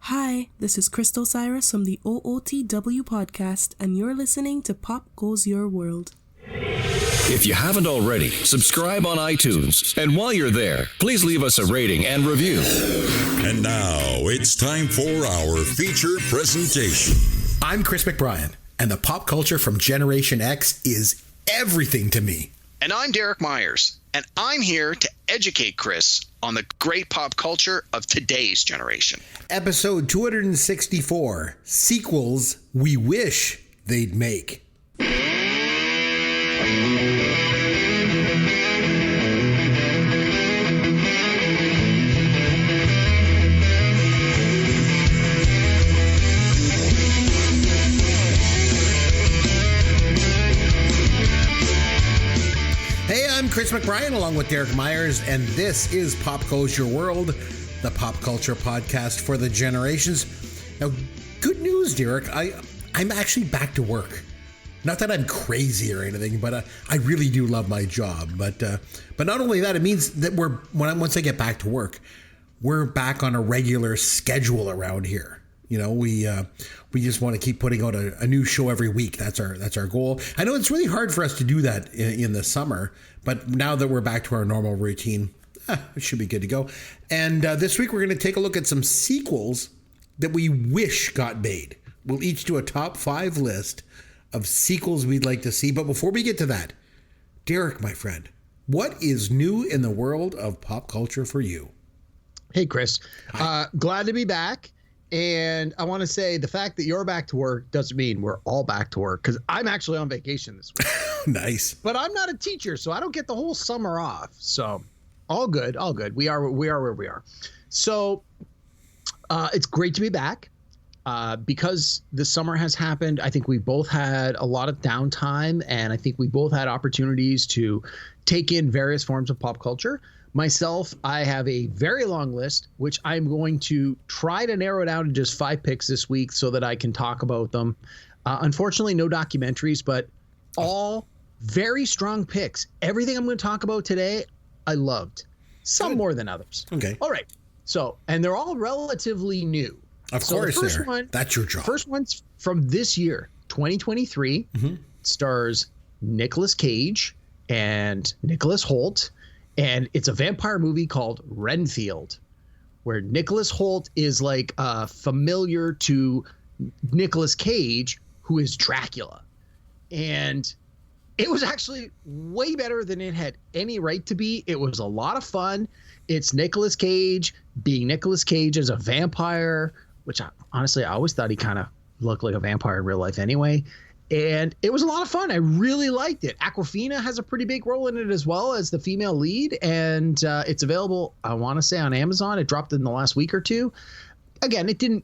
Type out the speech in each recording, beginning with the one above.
Hi, this is Crystal Cyrus from the OOTW podcast, and you're listening to Pop Goes Your World. If you haven't already, subscribe on iTunes. And while you're there, please leave us a rating and review. And now it's time for our feature presentation. I'm Chris McBrien, and the pop culture from Generation X is everything to me. And I'm Derek Myers, and I'm here to educate Chris on the great pop culture of today's generation. Episode 264, Sequels We Wish They'd Make. I'm Chris McBrien along with Derek Myers, and this is Pop Goes Your World, the pop culture podcast for the generations. Now, good news, Derek. I'm actually back to work. Not that I'm crazy or anything, but I really do love my job. But not only that, it means that once I get back to work, we're back on a regular schedule around here. You know, we just want to keep putting out a new show every week. That's our goal. I know it's really hard for us to do that in the summer, but now that we're back to our normal routine, it should be good to go. And this week we're going to take a look at some sequels that we wish got made. We'll each do a top 5 list of sequels we'd like to see. But before we get to that, Derek, my friend, what is new in the world of pop culture for you? Hey, Chris. Glad to be back. And I want to say the fact that you're back to work doesn't mean we're all back to work, because I'm actually on vacation this week. Nice. But I'm not a teacher, so I don't get the whole summer off. So all good. We are where we are. So it's great to be back. Because the summer has happened, I think we both had a lot of downtime, and I think we both had opportunities to take in various forms of pop culture. Myself, I have a very long list, which I'm going to try to narrow down to just 5 picks this week so that I can talk about them. Unfortunately, no documentaries, but all very strong picks. Everything I'm going to talk about today, I loved. Some more than others. Okay. All right. So, and they're all relatively new. Of course, the first one, that's your job. First one's from this year, 2023. Mm-hmm. Stars Nicolas Cage and Nicholas Hoult. And it's a vampire movie called Renfield, where Nicholas Hoult is like familiar to Nicolas Cage, who is Dracula. And it was actually way better than it had any right to be. It was a lot of fun. It's Nicolas Cage being Nicolas Cage as a vampire, which honestly, I always thought he kind of looked like a vampire in real life anyway. And it was a lot of fun. I really liked it. Awkwafina has a pretty big role in it as well as the female lead. And it's available, I want to say, on Amazon. It dropped in the last week or two. Again, it didn't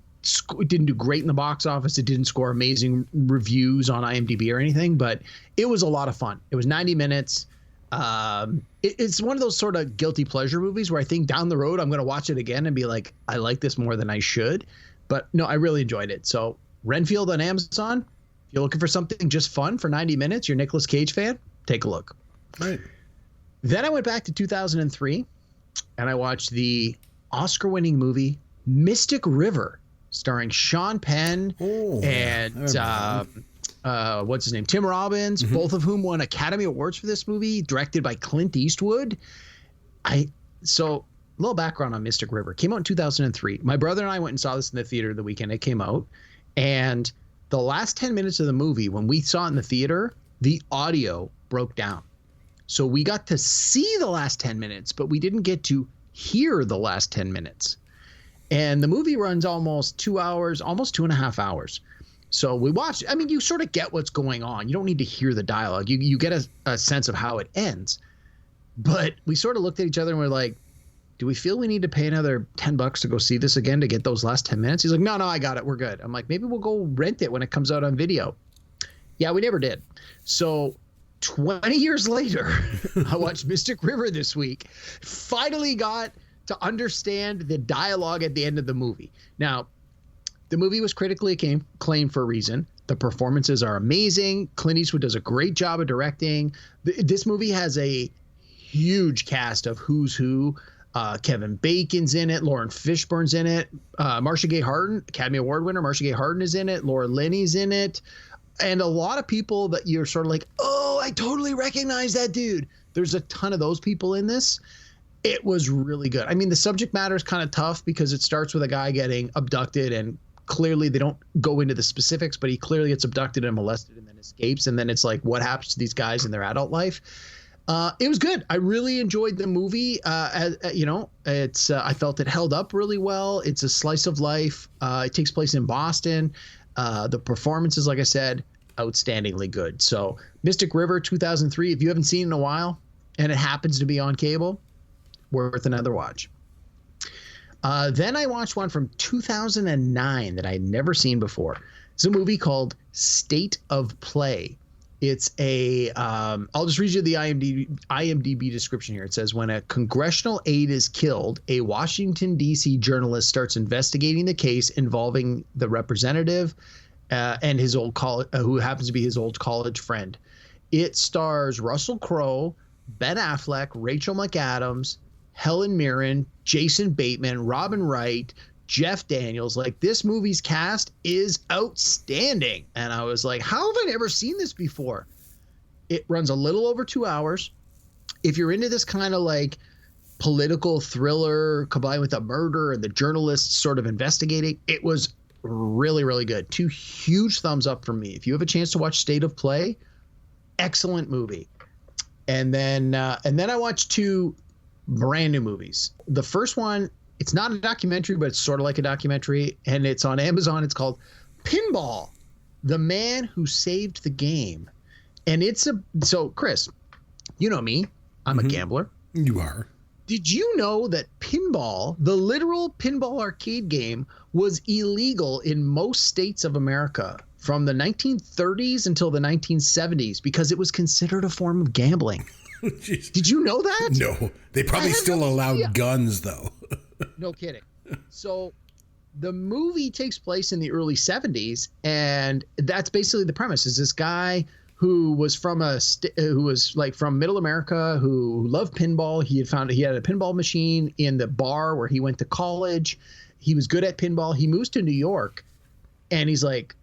do great in the box office. It didn't score amazing reviews on IMDb or anything, but it was a lot of fun. It was 90 minutes. It's one of those sort of guilty pleasure movies where I think down the road I'm going to watch it again and be like, I like this more than I should. But no, I really enjoyed it. So Renfield on Amazon. You're looking for something just fun for 90 minutes, you're a Nicolas Cage fan, take a look. Right. Then I went back to 2003 and I watched the Oscar-winning movie Mystic River, starring Sean Penn and what's his name? Tim Robbins, both of whom won Academy Awards for this movie, directed by Clint Eastwood. So a little background on Mystic River. Came out in 2003. My brother and I went and saw this in the theater the weekend it came out, and the last 10 minutes of the movie, when we saw it in the theater, the audio broke down. So we got to see the last 10 minutes, but we didn't get to hear the last 10 minutes. And the movie runs almost 2 hours, almost 2.5 hours. So we watched. I mean, you sort of get what's going on. You don't need to hear the dialogue. You get a sense of how it ends. But we sort of looked at each other and we're like, do we feel we need to pay another $10 to go see this again to get those last 10 minutes? He's like, no, I got it. We're good. I'm like, maybe we'll go rent it when it comes out on video. Yeah, we never did. So 20 years later, I watched Mystic River this week. Finally got to understand the dialogue at the end of the movie. Now, the movie was critically acclaimed for a reason. The performances are amazing. Clint Eastwood does a great job of directing. This movie has a huge cast of who's who Kevin Bacon's in it. Lauren Fishburne's in it. Marcia Gay Harden, Academy Award winner Marcia Gay Harden is in it. Laura Linney's in it. And a lot of people that you're sort of like, oh, I totally recognize that dude. There's a ton of those people in this. It was really good. I mean, the subject matter is kind of tough because it starts with a guy getting abducted, and clearly they don't go into the specifics, but he clearly gets abducted and molested and then escapes. And then it's like, what happens to these guys in their adult life? It was good. I really enjoyed the movie. It's I felt it held up really well. It's a slice of life. It takes place in Boston. The performances, like I said, outstandingly good. So Mystic River 2003, if you haven't seen it in a while and it happens to be on cable, worth another watch. Then I watched one from 2009 that I'd never seen before. It's a movie called State of Play. It's I'll just read you the IMDb description here. It says, when a congressional aide is killed, a Washington, D.C. journalist starts investigating the case involving the representative and his old college, who happens to be his old college friend. It stars Russell Crowe, Ben Affleck, Rachel McAdams, Helen Mirren, Jason Bateman, Robin Wright, Jeff Daniels. Like, this movie's cast is outstanding. And I was like, how have I never seen this before? It runs a little over 2 hours. If you're into this kind of like political thriller combined with a murder and the journalists sort of investigating, it was really, really good. 2 huge thumbs up from me. If you have a chance to watch State of Play, excellent movie. And then I watched 2 brand new movies. The first one, it's not a documentary, but it's sort of like a documentary, and it's on Amazon. It's called Pinball: The Man Who Saved the Game. And so Chris, you know me, I'm a gambler. You are. Did you know that pinball, the literal pinball arcade game, was illegal in most states of America from the 1930s until the 1970s because it was considered a form of gambling? Did you know that? No. They probably still allowed guns, though. No kidding. So the movie takes place in the early 70s, and that's basically the premise. Is this guy who was from from middle America, who loved pinball. He had a pinball machine in the bar where he went to college. He was good at pinball. He moves to New York, and he's like,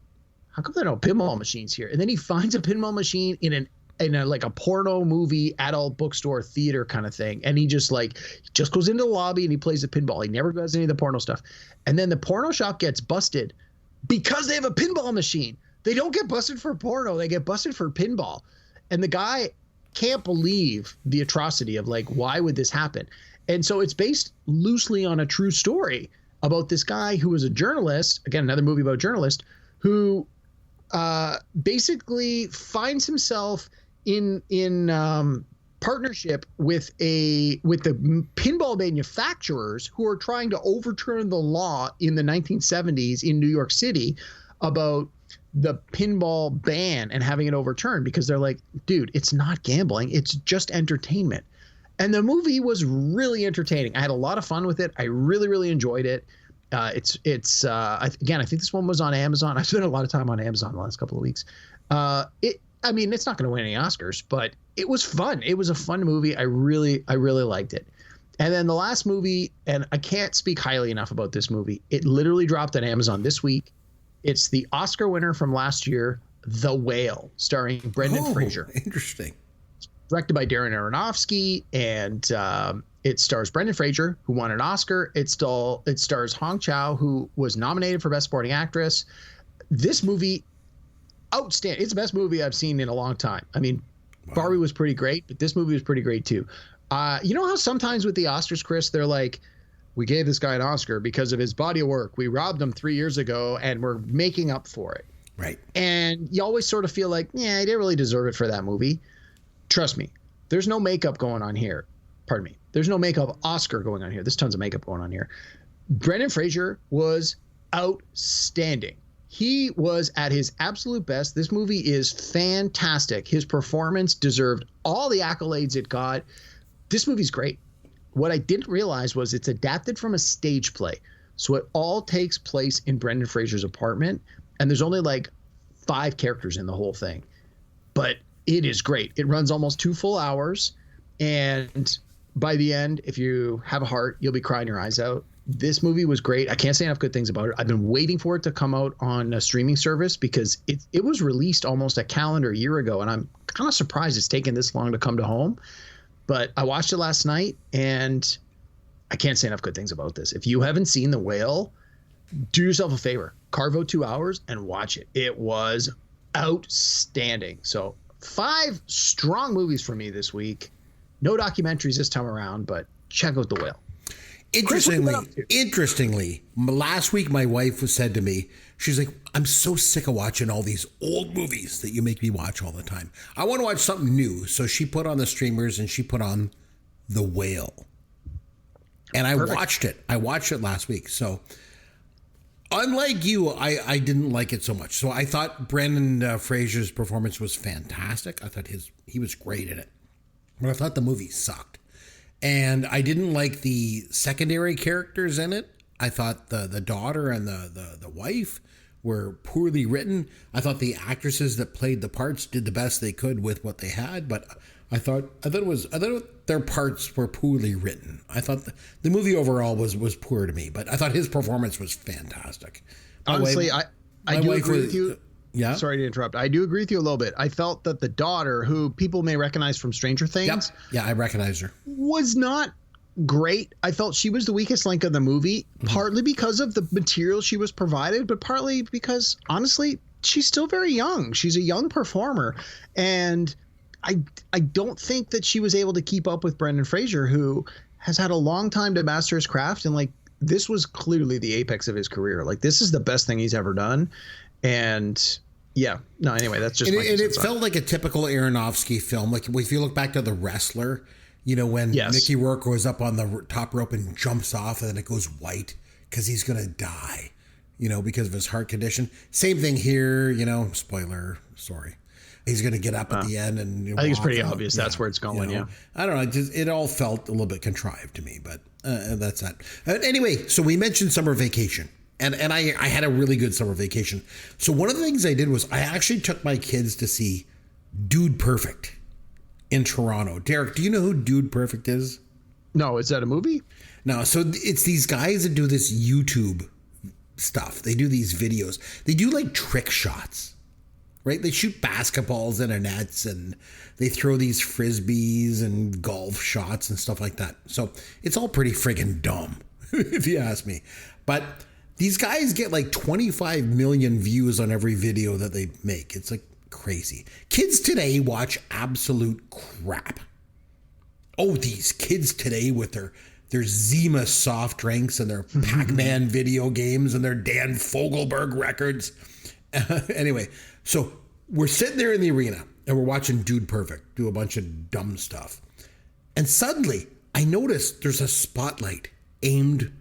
how come there are no pinball machines here? And then he finds a pinball machine in a porno movie, adult bookstore, theater kind of thing. And he just goes into the lobby and he plays the pinball. He never does any of the porno stuff. And then the porno shop gets busted because they have a pinball machine. They don't get busted for porno. They get busted for pinball. And the guy can't believe the atrocity of like, why would this happen? And so it's based loosely on a true story about this guy who was a journalist. Again, another movie about a journalist who basically finds himself in partnership with the pinball manufacturers who are trying to overturn the law in the 1970s in New York City about the pinball ban and having it overturned, because they're like, dude, it's not gambling, it's just entertainment. And the movie was really entertaining. I had a lot of fun with it. I really, really enjoyed it. I think this one was on Amazon. I've spent a lot of time on Amazon the last couple of weeks. It's not going to win any Oscars, but it was fun. It was a fun movie. I really liked it. And then the last movie, and I can't speak highly enough about this movie. It literally dropped on Amazon this week. It's the Oscar winner from last year, The Whale, starring Brendan Fraser. Interesting. Directed by Darren Aronofsky, and it stars Brendan Fraser, who won an Oscar. It stars Hong Chow, who was nominated for Best Supporting Actress. This movie, outstanding. It's the best movie I've seen in a long time. I mean, Barbie was pretty great, but this movie was pretty great too. You know how sometimes with the Oscars, Chris, they're like, we gave this guy an Oscar because of his body of work. We robbed him 3 years ago, and we're making up for it. Right. And you always sort of feel like, yeah, he didn't really deserve it for that movie. Trust me, there's no makeup going on here. Pardon me. There's no makeup Oscar going on here. There's tons of makeup going on here. Brendan Fraser was outstanding. He was at his absolute best. This movie is fantastic. His performance deserved all the accolades it got. This movie's great. What I didn't realize was it's adapted from a stage play. So it all takes place in Brendan Fraser's apartment, and there's only like 5 characters in the whole thing. But it is great. It runs almost 2 full hours, and by the end, if you have a heart, you'll be crying your eyes out. This movie was great. I can't say enough good things about it. I've been waiting for it to come out on a streaming service because it was released almost a calendar year ago, and I'm kind of surprised it's taken this long to come to home. But I watched it last night, and I can't say enough good things about this. If you haven't seen The Whale, do yourself a favor. Carve out 2 hours and watch it. It was outstanding. So 5 strong movies for me this week. No documentaries this time around, but check out The Whale. Interestingly, last week my wife said to me, she's like, I'm so sick of watching all these old movies that you make me watch all the time. I want to watch something new. So she put on the streamers and she put on The Whale. And I watched it. I watched it last week. So unlike you, I didn't like it so much. So I thought Brendan Fraser's performance was fantastic. I thought he was great in it. But I thought the movie sucked. And I didn't like the secondary characters in it. I thought the daughter and the wife were poorly written. I thought the actresses that played the parts did the best they could with what they had, but I thought their parts were poorly written. I thought the movie overall was poor to me, but I thought his performance was fantastic. Honestly, I do agree with you. Yeah. Sorry to interrupt. I do agree with you a little bit. I felt that the daughter, who people may recognize from Stranger Things, yeah, I recognize her, was not great. I felt she was the weakest link of the movie, partly because of the material she was provided, but partly because, honestly, she's still very young. She's a young performer, and I don't think that she was able to keep up with Brendan Fraser, who has had a long time to master his craft, and like this was clearly the apex of his career. Like this is the best thing he's ever done. And yeah, no, anyway, that's just. And it felt like a typical Aronofsky film. Like if you look back to The Wrestler, you know, when Mickey Rourke goes up on the top rope and jumps off and then it goes white because he's going to die, you know, because of his heart condition. Same thing here, you know, spoiler, sorry. He's going to get up at the end and I think it's pretty obvious that's where it's going. You know, I don't know. It all felt a little bit contrived to me, but that's that. Anyway, so we mentioned summer vacation. And I had a really good summer vacation. So one of the things I did was I actually took my kids to see Dude Perfect in Toronto. Derek, do you know who Dude Perfect is? No, is that a movie? No, so it's these guys that do this YouTube stuff. They do these videos. They do like trick shots, right? They shoot basketballs into nets and they throw these frisbees and golf shots and stuff like that. So it's all pretty friggin' dumb, if you ask me. But these guys get like 25 million views on every video that they make. It's like crazy. Kids today watch absolute crap. Oh, these kids today with their Zima soft drinks and their Pac-Man video games and their Dan Fogelberg records. Anyway, so we're sitting there in the arena and we're watching Dude Perfect do a bunch of dumb stuff. And suddenly I noticed there's a spotlight aimed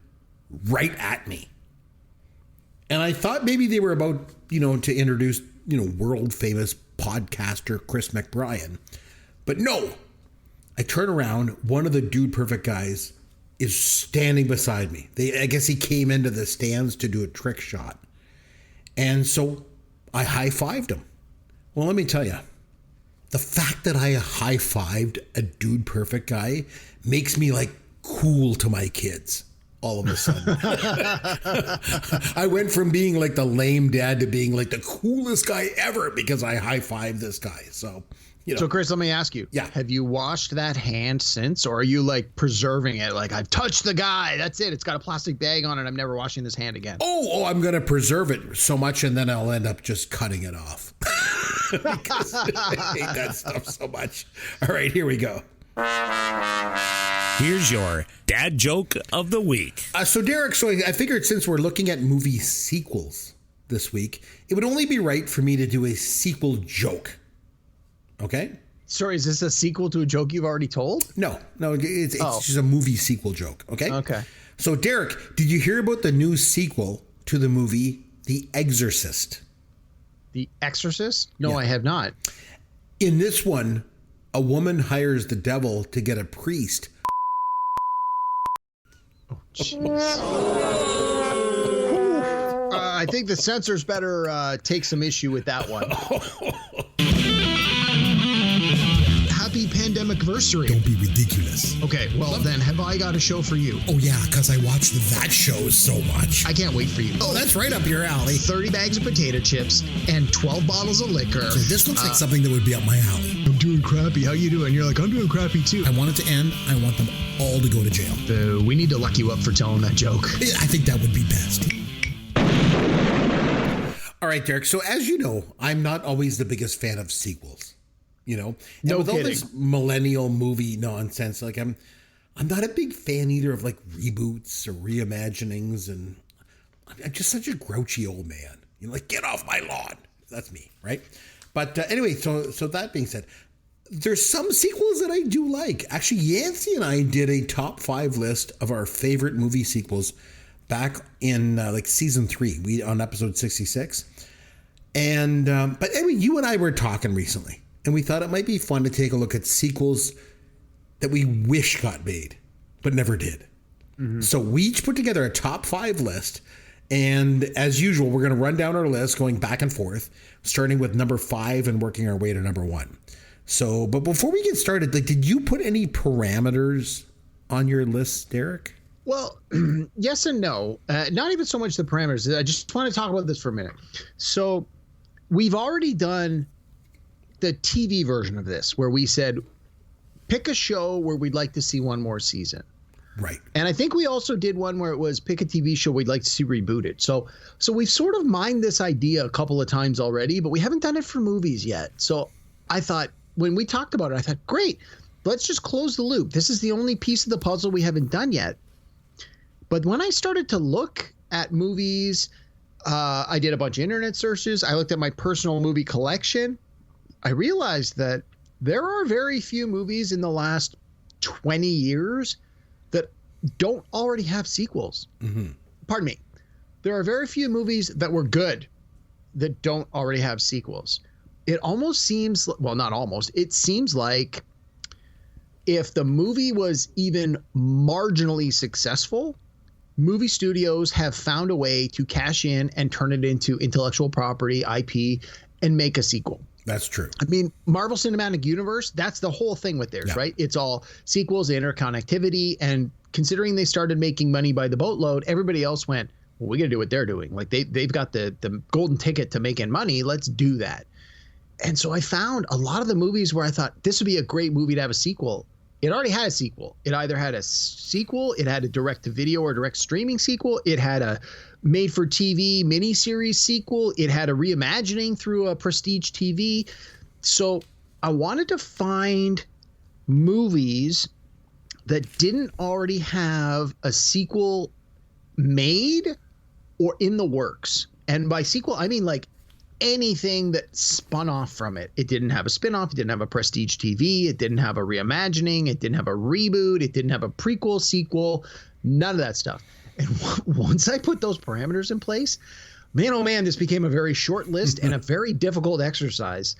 right at me. And I thought maybe they were about, you know, to introduce, you know, world famous podcaster Chris McBrien. But no, I turn around. One of the Dude Perfect guys is standing beside me. I guess he came into the stands to do a trick shot. And so I high-fived him. Well, let me tell you, the fact that I high-fived a Dude Perfect guy makes me like cool to my kids. All of a sudden, I went from being like the lame dad to being like the coolest guy ever because I high-fived this guy. So, you know. So Chris, let me ask you, have you washed that hand since, or are you like preserving it? Like I've touched the guy. That's it. It's got a plastic bag on it. I'm never washing this hand again. Oh, I'm going to preserve it so much. And then I'll end up just cutting it off because I hate that stuff so much. All right, here we go. Here's your dad joke of the week. So Derek, I figured since we're looking at movie sequels this week, it would only be right for me to do a sequel joke. Okay? Sorry, is this a sequel to a joke you've already told? No, it's just a movie sequel joke. Okay? Okay. So Derek, did you hear about the new sequel to the movie The Exorcist? The Exorcist? No, I have not. In this one, a woman hires the devil to get a priest. I think the censors better take some issue with that one. Happy pandemic-versary. Don't be ridiculous. Okay, well then, have I got a show for you? Oh yeah, because I watched that show so much. I can't wait for you. Oh, that's right up your alley. 30 bags of potato chips and 12 bottles of liquor. So this looks like something that would be up my alley. I'm doing crappy. How you doing? You're like, I'm doing crappy too. I want it to end. I want them all to go to jail. We need to lock you up for telling that joke. I think that would be best. All right, Derek. So as you know, I'm not always the biggest fan of sequels. You know, and no with kidding. all this millennial movie nonsense, like I'm not a big fan either of like reboots or reimaginings, and I'm just such a grouchy old man. You know, like, get off my lawn. That's me, right? But anyway, so that being said, there's some sequels that I do like. Actually, Yancey and I did a top 5 list of our favorite movie sequels back in like season 3, we on episode 66. And but anyway, you and I were talking recently, and we thought it might be fun to take a look at sequels that we wish got made but never did. Mm-hmm. So we each put together a top 5 list, and as usual, we're going to run down our list, going back and forth, starting with number 5 and working our way to number 1. So, but before we get started, like, did you put any parameters on your list, Derek? Well, yes and no. Not even so much the parameters. I just want to talk about this for a minute. So we've already done the TV version of this, where we said, pick a show where we'd like to see one more season. Right. And I think we also did one where it was pick a TV show we'd like to see rebooted. So we've sort of mined this idea a couple of times already, but we haven't done it for movies yet. So I thought, when we talked about it, I thought, great, let's just close the loop. This is the only piece of the puzzle we haven't done yet. But when I started to look at movies, I did a bunch of internet searches. I looked at my personal movie collection. I realized that there are very few movies in the last 20 years that don't already have sequels. Mm-hmm. Pardon me. There are very few movies that were good that don't already have sequels. It almost seems, well, not almost, it seems like if the movie was even marginally successful, movie studios have found a way to cash in and turn it into intellectual property, IP, and make a sequel. That's true. I mean, Marvel Cinematic Universe, that's the whole thing with theirs, right? It's all sequels, interconnectivity, and considering they started making money by the boatload, everybody else went, well, we got to do what they're doing. Like they've got the golden ticket to making money. Let's do that. And so I found a lot of the movies where I thought this would be a great movie to have a sequel. It already had a sequel. It either had a sequel, it had a direct-to-video or direct streaming sequel, it had a made-for-TV miniseries sequel, it had a reimagining through a prestige TV. So I wanted to find movies that didn't already have a sequel made or in the works. And by sequel, I mean like anything that spun off from it. It didn't have a spinoff. It didn't have a prestige TV. It didn't have a reimagining. It didn't have a reboot. It didn't have a prequel, sequel, none of that stuff. And once I put those parameters in place, man, oh man, this became a very short list and a very difficult exercise.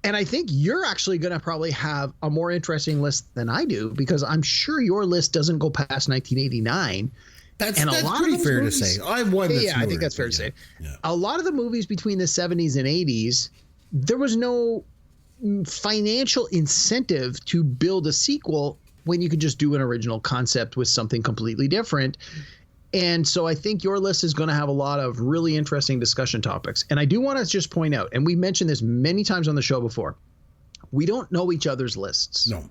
And I think you're actually going to probably have a more interesting list than I do, because I'm sure your list doesn't go past 1989. That's pretty fair to say. I won this. Yeah, I think that's fair to say. Yeah. A lot of the movies between the 70s and 80s, there was no financial incentive to build a sequel when you could just do an original concept with something completely different. And so I think your list is going to have a lot of really interesting discussion topics. And I do want to just point out, and we mentioned this many times on the show before, we don't know each other's lists. No.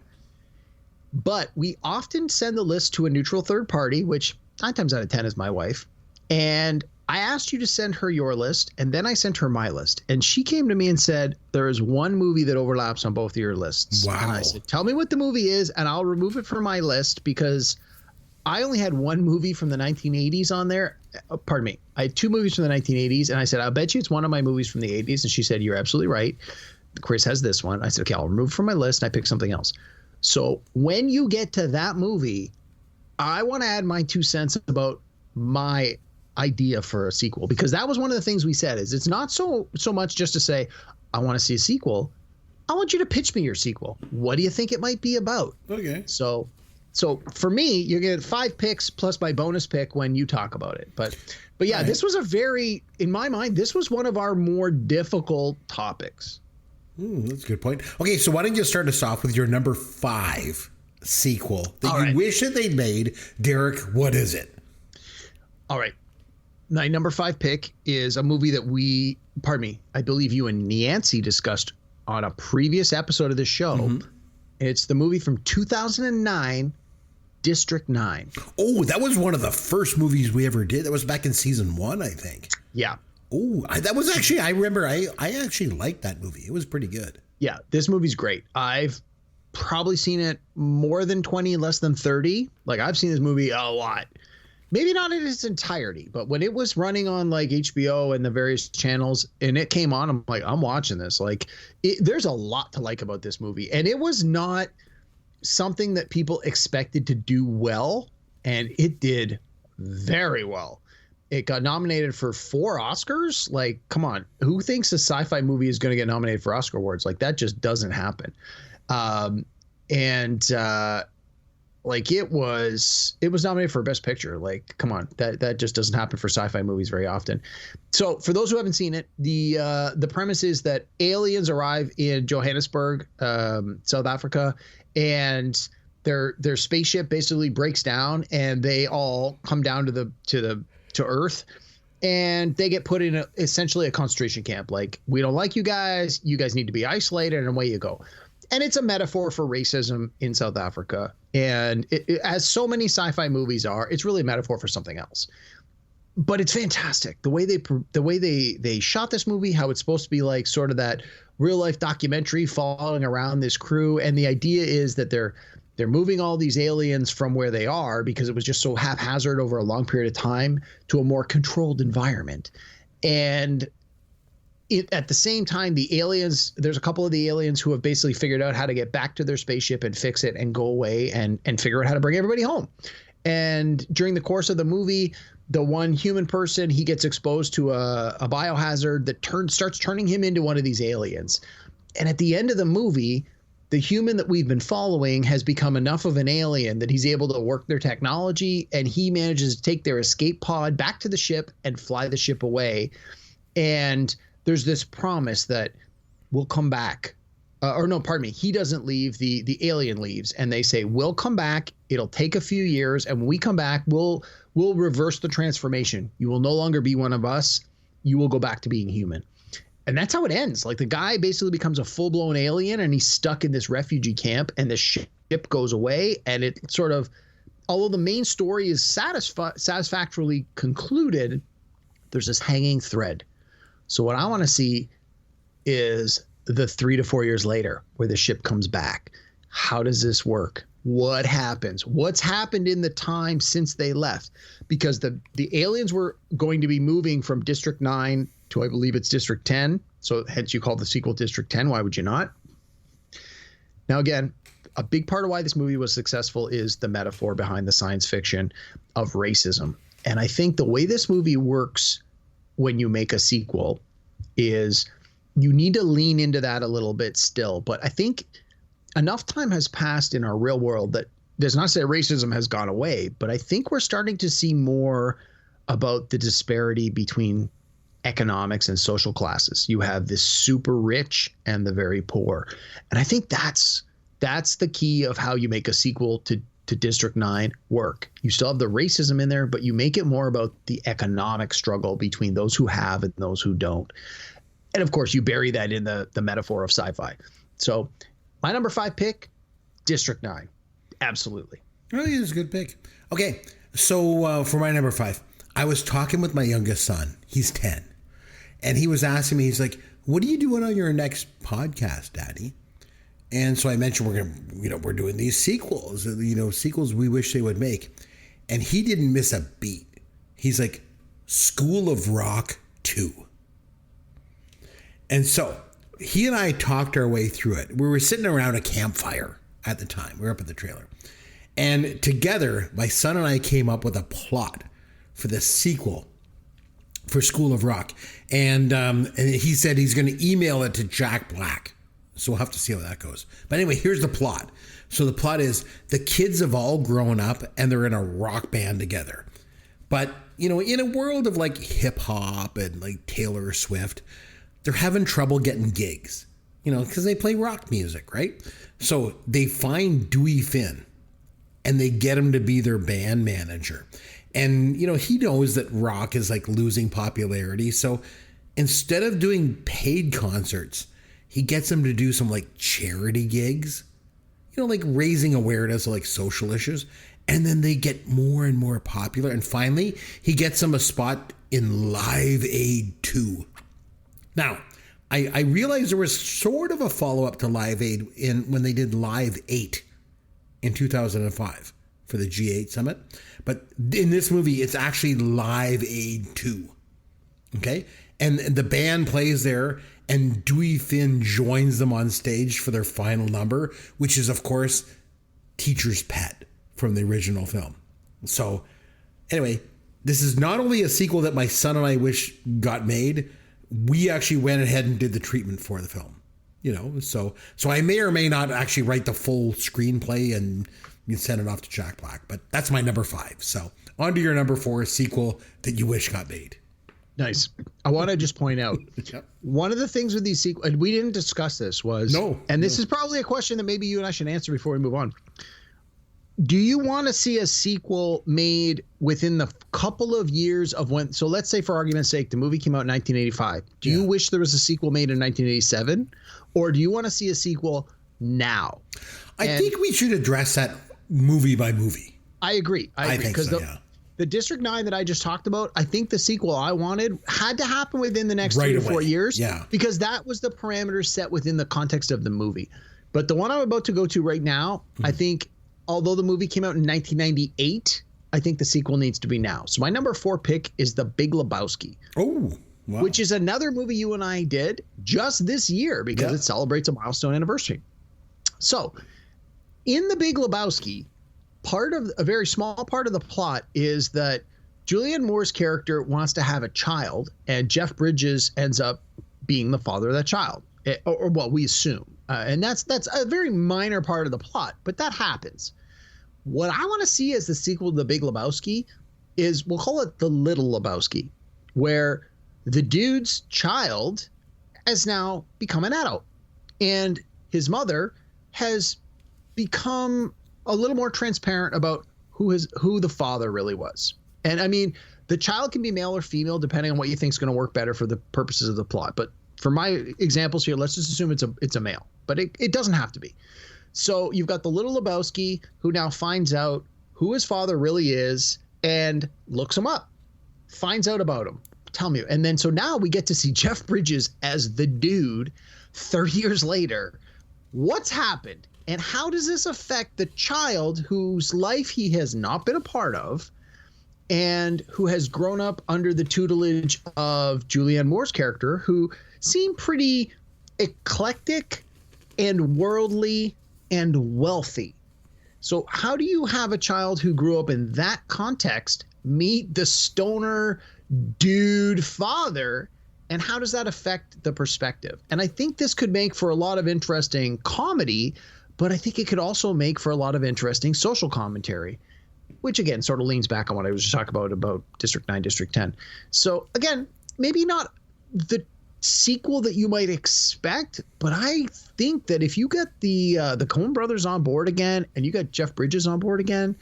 But we often send the list to a neutral third party, which 9 times out of 10 is my wife. And I asked you to send her your list, and then I sent her my list. And she came to me and said, there is one movie that overlaps on both of your lists. Wow. And I said, tell me what the movie is, and I'll remove it from my list, because I only had one movie from the 1980s on there. Pardon me. I had 2 movies from the 1980s, and I said, I'll bet you it's one of my movies from the 80s. And she said, you're absolutely right. Chris has this one. I said, okay, I'll remove it from my list, and I picked something else. So when you get to that movie, I want to add my 2 cents about my idea for a sequel, because that was one of the things we said, is it's not so much just to say, I want to see a sequel. I want you to pitch me your sequel. What do you think it might be about? Okay. So for me, you're going to get 5 picks plus my bonus pick when you talk about it. But yeah, right. This was in my mind, this was one of our more difficult topics. That's a good point. Okay, so why don't you start us off with your number 5 sequel that All you right. wish that they'd made? Derek, what is it? All right. My number 5 pick is a movie that I believe you and Nancy discussed on a previous episode of this show. Mm-hmm. It's the movie from 2009, District 9. Oh, that was one of the first movies we ever did. That was back in season 1, I think. Yeah. Oh, that was actually, I remember, I actually liked that movie. It was pretty good. Yeah, this movie's great. I've probably seen it more than 20, less than 30. Like, I've seen this movie a lot. Maybe not in its entirety, but when it was running on like HBO and the various channels and it came on, I'm like, I'm watching this. Like, there's a lot to like about this movie. And it was not something that people expected to do well, and it did very well. It got nominated for 4 Oscars. Like, come on, who thinks a sci-fi movie is going to get nominated for Oscar awards? Like, that just doesn't happen. Like it was nominated for Best Picture. Like, come on, that just doesn't happen for sci-fi movies very often. So for those who haven't seen it, the premise is that aliens arrive in Johannesburg, South Africa, and their spaceship basically breaks down, and they all come down to Earth, and they get put in essentially a concentration camp. Like, we don't like you guys need to be isolated, and away you go. And it's a metaphor for racism in South Africa. And as so many sci-fi movies are, it's really a metaphor for something else. But it's fantastic. The way they shot this movie, how it's supposed to be like sort of that real life documentary following around this crew. And the idea is that they're moving all these aliens from where they are, because it was just so haphazard over a long period of time, to a more controlled environment. And at the same time, the aliens, there's a couple of the aliens who have basically figured out how to get back to their spaceship and fix it and go away and figure out how to bring everybody home. And during the course of the movie, the one human person, he gets exposed to a biohazard that starts turning him into one of these aliens. And at the end of the movie, the human that we've been following has become enough of an alien that he's able to work their technology, and he manages to take their escape pod back to the ship and fly the ship away. And there's this promise that we'll come back. He doesn't leave. The alien leaves, and they say, we'll come back. It'll take a few years. And when we come back, we'll reverse the transformation. You will no longer be one of us. You will go back to being human. And that's how it ends. Like, the guy basically becomes a full blown alien, and he's stuck in this refugee camp, and the ship goes away. And it sort of, although the main story is satisfactorily concluded, there's this hanging thread. So what I want to see is the 3 to 4 years later, where the ship comes back. How does this work? What happens? What's happened in the time since they left? Because the aliens were going to be moving from District 9 to, I believe it's District 10. So hence you call the sequel District 10. Why would you not? Now, again, a big part of why this movie was successful is the metaphor behind the science fiction of racism. And I think the way this movie works when you make a sequel is you need to lean into that a little bit still. But I think enough time has passed in our real world that does not say racism has gone away, but I think we're starting to see more about the disparity between economics and social classes. You have the super rich and the very poor. And I think that's the key of how you make a sequel to District 9 work. You still have the racism in there, but you make it more about the economic struggle between those who have and those who don't. And of course, you bury that in the metaphor of sci-fi. So my number 5 pick, District 9. Absolutely. Oh, yeah, it's a good pick. Okay, so for my number 5, I was talking with my youngest son. He's 10. And he was asking me, he's like, what are you doing on your next podcast, Daddy? And so I mentioned we're doing these sequels, sequels we wish they would make. And he didn't miss a beat. He's like, School of Rock 2. And so he and I talked our way through it. We were sitting around a campfire at the time. We were up at the trailer. And together, my son and I came up with a plot for the sequel for School of Rock. And he said he's going to email it to Jack Black. So we'll have to see how that goes. But anyway, here's the plot. So the plot is the kids have all grown up and they're in a rock band together. But, in a world of like hip hop and like Taylor Swift, they're having trouble getting gigs. because they play rock music, right? So they find Dewey Finn and they get him to be their band manager. And, he knows that rock is like losing popularity. So instead of doing paid concerts, he gets him to do some like charity gigs, like raising awareness of like social issues. And then they get more and more popular. And finally, he gets him a spot in Live Aid 2. Now, I realized there was sort of a follow-up to Live Aid when they did Live 8 in 2005 for the G8 Summit. But in this movie, it's actually Live Aid 2. Okay? And the band plays there, and Dewey Finn joins them on stage for their final number, which is, of course, Teacher's Pet from the original film. So, anyway, this is not only a sequel that my son and I wish got made, we actually went ahead and did the treatment for the film. So I may or may not actually write the full screenplay and send it off to Jack Black, but that's my number 5. So on to your number 4 sequel that you wish got made. Nice. I want to just point out Yep. one of the things with these sequels, and we didn't discuss this, this is probably a question that maybe you and I should answer before we move on. Do you want to see a sequel made within the couple of years of when? So let's say, for argument's sake, the movie came out in 1985. Do you wish there was a sequel made in 1987, or do you want to see a sequel now? I think we should address that movie by movie. I agree. I agree, think so, yeah. The District 9 that I just talked about, I think the sequel I wanted had to happen within the next 3 to 4 years. Yeah. Because that was the parameters set within the context of the movie. But the one I'm about to go to right now, I think, although the movie came out in 1998, I think the sequel needs to be now. So my number 4 pick is The Big Lebowski. Oh, wow. Which is another movie you and I did just this year because it celebrates a milestone anniversary. So in The Big Lebowski, a very small part of the plot is that Julianne Moore's character wants to have a child, and Jeff Bridges ends up being the father of that child, or well, we assume. And that's a very minor part of the plot, but that happens. What I want to see as the sequel to The Big Lebowski is, we'll call it The Little Lebowski, where the dude's child has now become an adult, and his mother has become a little more transparent about who the father really was. And I mean, the child can be male or female depending on what you think is going to work better for the purposes of the plot. But for my examples here, let's just assume it's a male, but it doesn't have to be. So you've got the little Lebowski who now finds out who his father really is and looks him up, finds out about him. Tell me. And then so now we get to see Jeff Bridges as the dude 30 years later. What's happened? And how does this affect the child whose life he has not been a part of and who has grown up under the tutelage of Julianne Moore's character, who seemed pretty eclectic and worldly and wealthy? So how do you have a child who grew up in that context meet the stoner dude father? And how does that affect the perspective? And I think this could make for a lot of interesting comedy, but I think it could also make for a lot of interesting social commentary, which again sort of leans back on what I was just talking about District 9, District 10. So again, maybe not the sequel that you might expect, but I think that if you get the Coen brothers on board again, and you got Jeff Bridges on board again,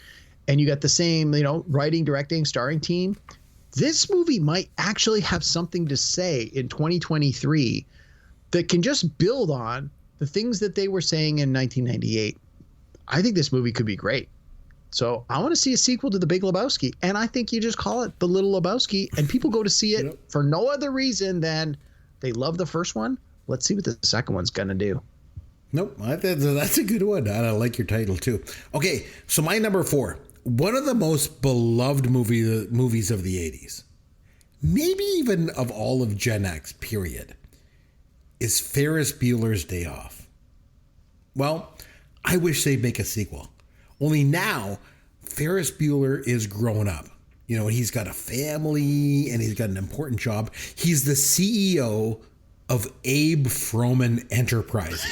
and you got the same, writing, directing, starring team, this movie might actually have something to say in 2023 that can just build on the things that they were saying in 1998. I think this movie could be great. So I want to see a sequel to The Big Lebowski, and I think you just call it The Little Lebowski, and people go to see it for no other reason than they love the first one. Let's see what the second one's going to do. Nope, that's a good one. I like your title too. Okay, so my number 4, one of the most beloved movies of the 80s, maybe even of all of Gen X, period, is Ferris Bueller's Day Off. Well, I wish they'd make a sequel. Only now, Ferris Bueller is grown up. He's got a family and he's got an important job. He's the CEO of Abe Froman Enterprises.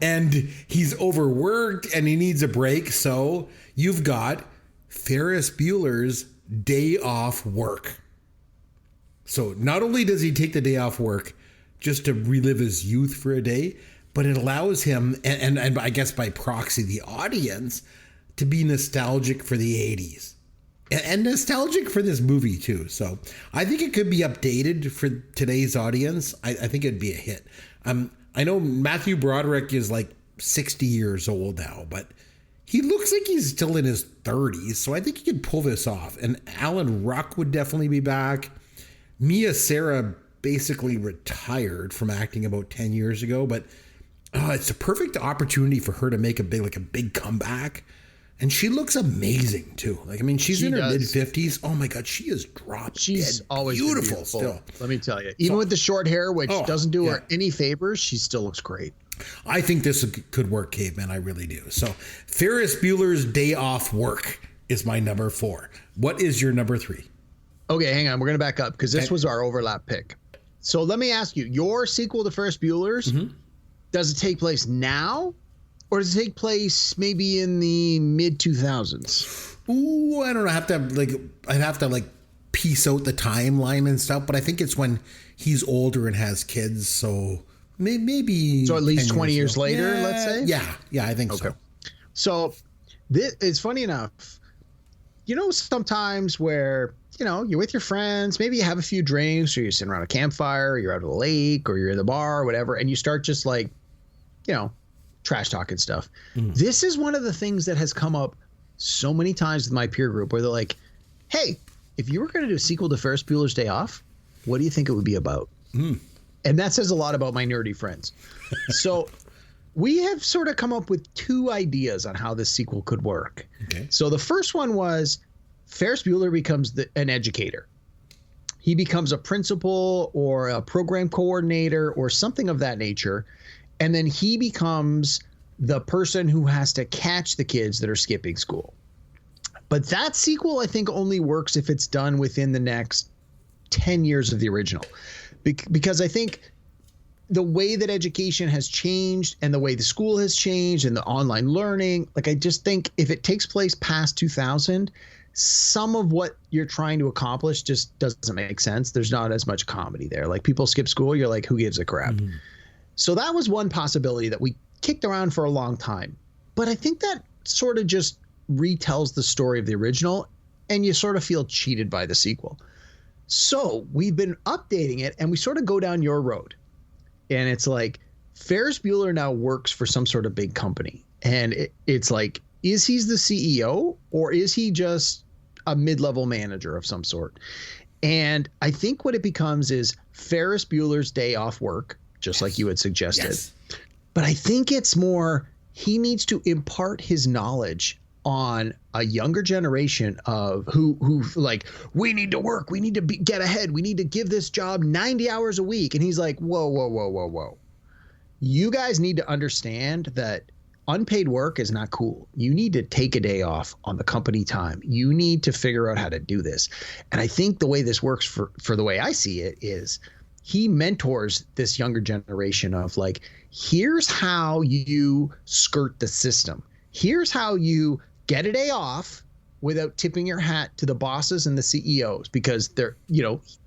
And he's overworked and he needs a break. So you've got Ferris Bueller's Day Off Work. So not only does he take the day off work just to relive his youth for a day, but it allows him, and I guess by proxy, the audience, to be nostalgic for the 80s. And nostalgic for this movie, too. So I think it could be updated for today's audience. I think it'd be a hit. I know Matthew Broderick is like 60 years old now, but he looks like he's still in his 30s. So I think he could pull this off. And Alan Ruck would definitely be back. Mia Sara basically retired from acting about 10 years ago, but it's a perfect opportunity for her to make a big comeback. And she looks amazing too. Like, I mean, she's in her mid-50s. Oh my God, she is dropped. She's always beautiful still. Let me tell you. Even with the short hair, which doesn't do her any favors, she still looks great. I think this could work, Caveman. I really do. So Ferris Bueller's Day Off Work is my number 4. What is your number 3? Okay, hang on. We're going to back up because this was our overlap pick. So let me ask you, your sequel to Ferris Bueller's, does it take place now? Or does it take place maybe in the mid 2000s? Ooh, I don't know. I'd have to piece out the timeline and stuff. But I think it's when he's older and has kids. So maybe. So at least 20 years later, let's say. Yeah, I think so. So it's funny enough. Sometimes where you're with your friends, maybe you have a few drinks, or you're sitting around a campfire, or you're out at a lake, or you're in the bar, or whatever, and you start just trash talking stuff. This is one of the things that has come up so many times with my peer group where they're like, hey, if you were going to do a sequel to Ferris Bueller's Day Off, what do you think it would be about? And that says a lot about my nerdy friends. So we have sort of come up with 2 ideas on how this sequel could work. Okay. So the first one was Ferris Bueller becomes an educator. He becomes a principal or a program coordinator or something of that nature. And then he becomes the person who has to catch the kids that are skipping school. But that sequel, I think, only works if it's done within the next 10 years of the original. Because I think the way that education has changed and the way the school has changed and the online learning, I just think if it takes place past 2000, some of what you're trying to accomplish just doesn't make sense. There's not as much comedy there. Like, people skip school, you're like, who gives a crap? So that was one possibility that we kicked around for a long time. But I think that sort of just retells the story of the original, and you sort of feel cheated by the sequel. So we've been updating it, and we sort of go down your road. And it's like Ferris Bueller now works for some sort of big company. And it's like, is he the CEO, or is he just a mid-level manager of some sort? And I think what it becomes is Ferris Bueller's Day Off Work, just like you had suggested. Yes. But I think it's more, he needs to impart his knowledge on a younger generation of who like, we need to work, we need to get ahead, we need to give this job 90 hours a week. And he's like, whoa. You guys need to understand that unpaid work is not cool. You need to take a day off on the company time. You need to figure out how to do this. And I think the way this works for the way I see it is, he mentors this younger generation of like, here's how you skirt the system. Here's how you get a day off without tipping your hat to the bosses and the CEOs, because they're,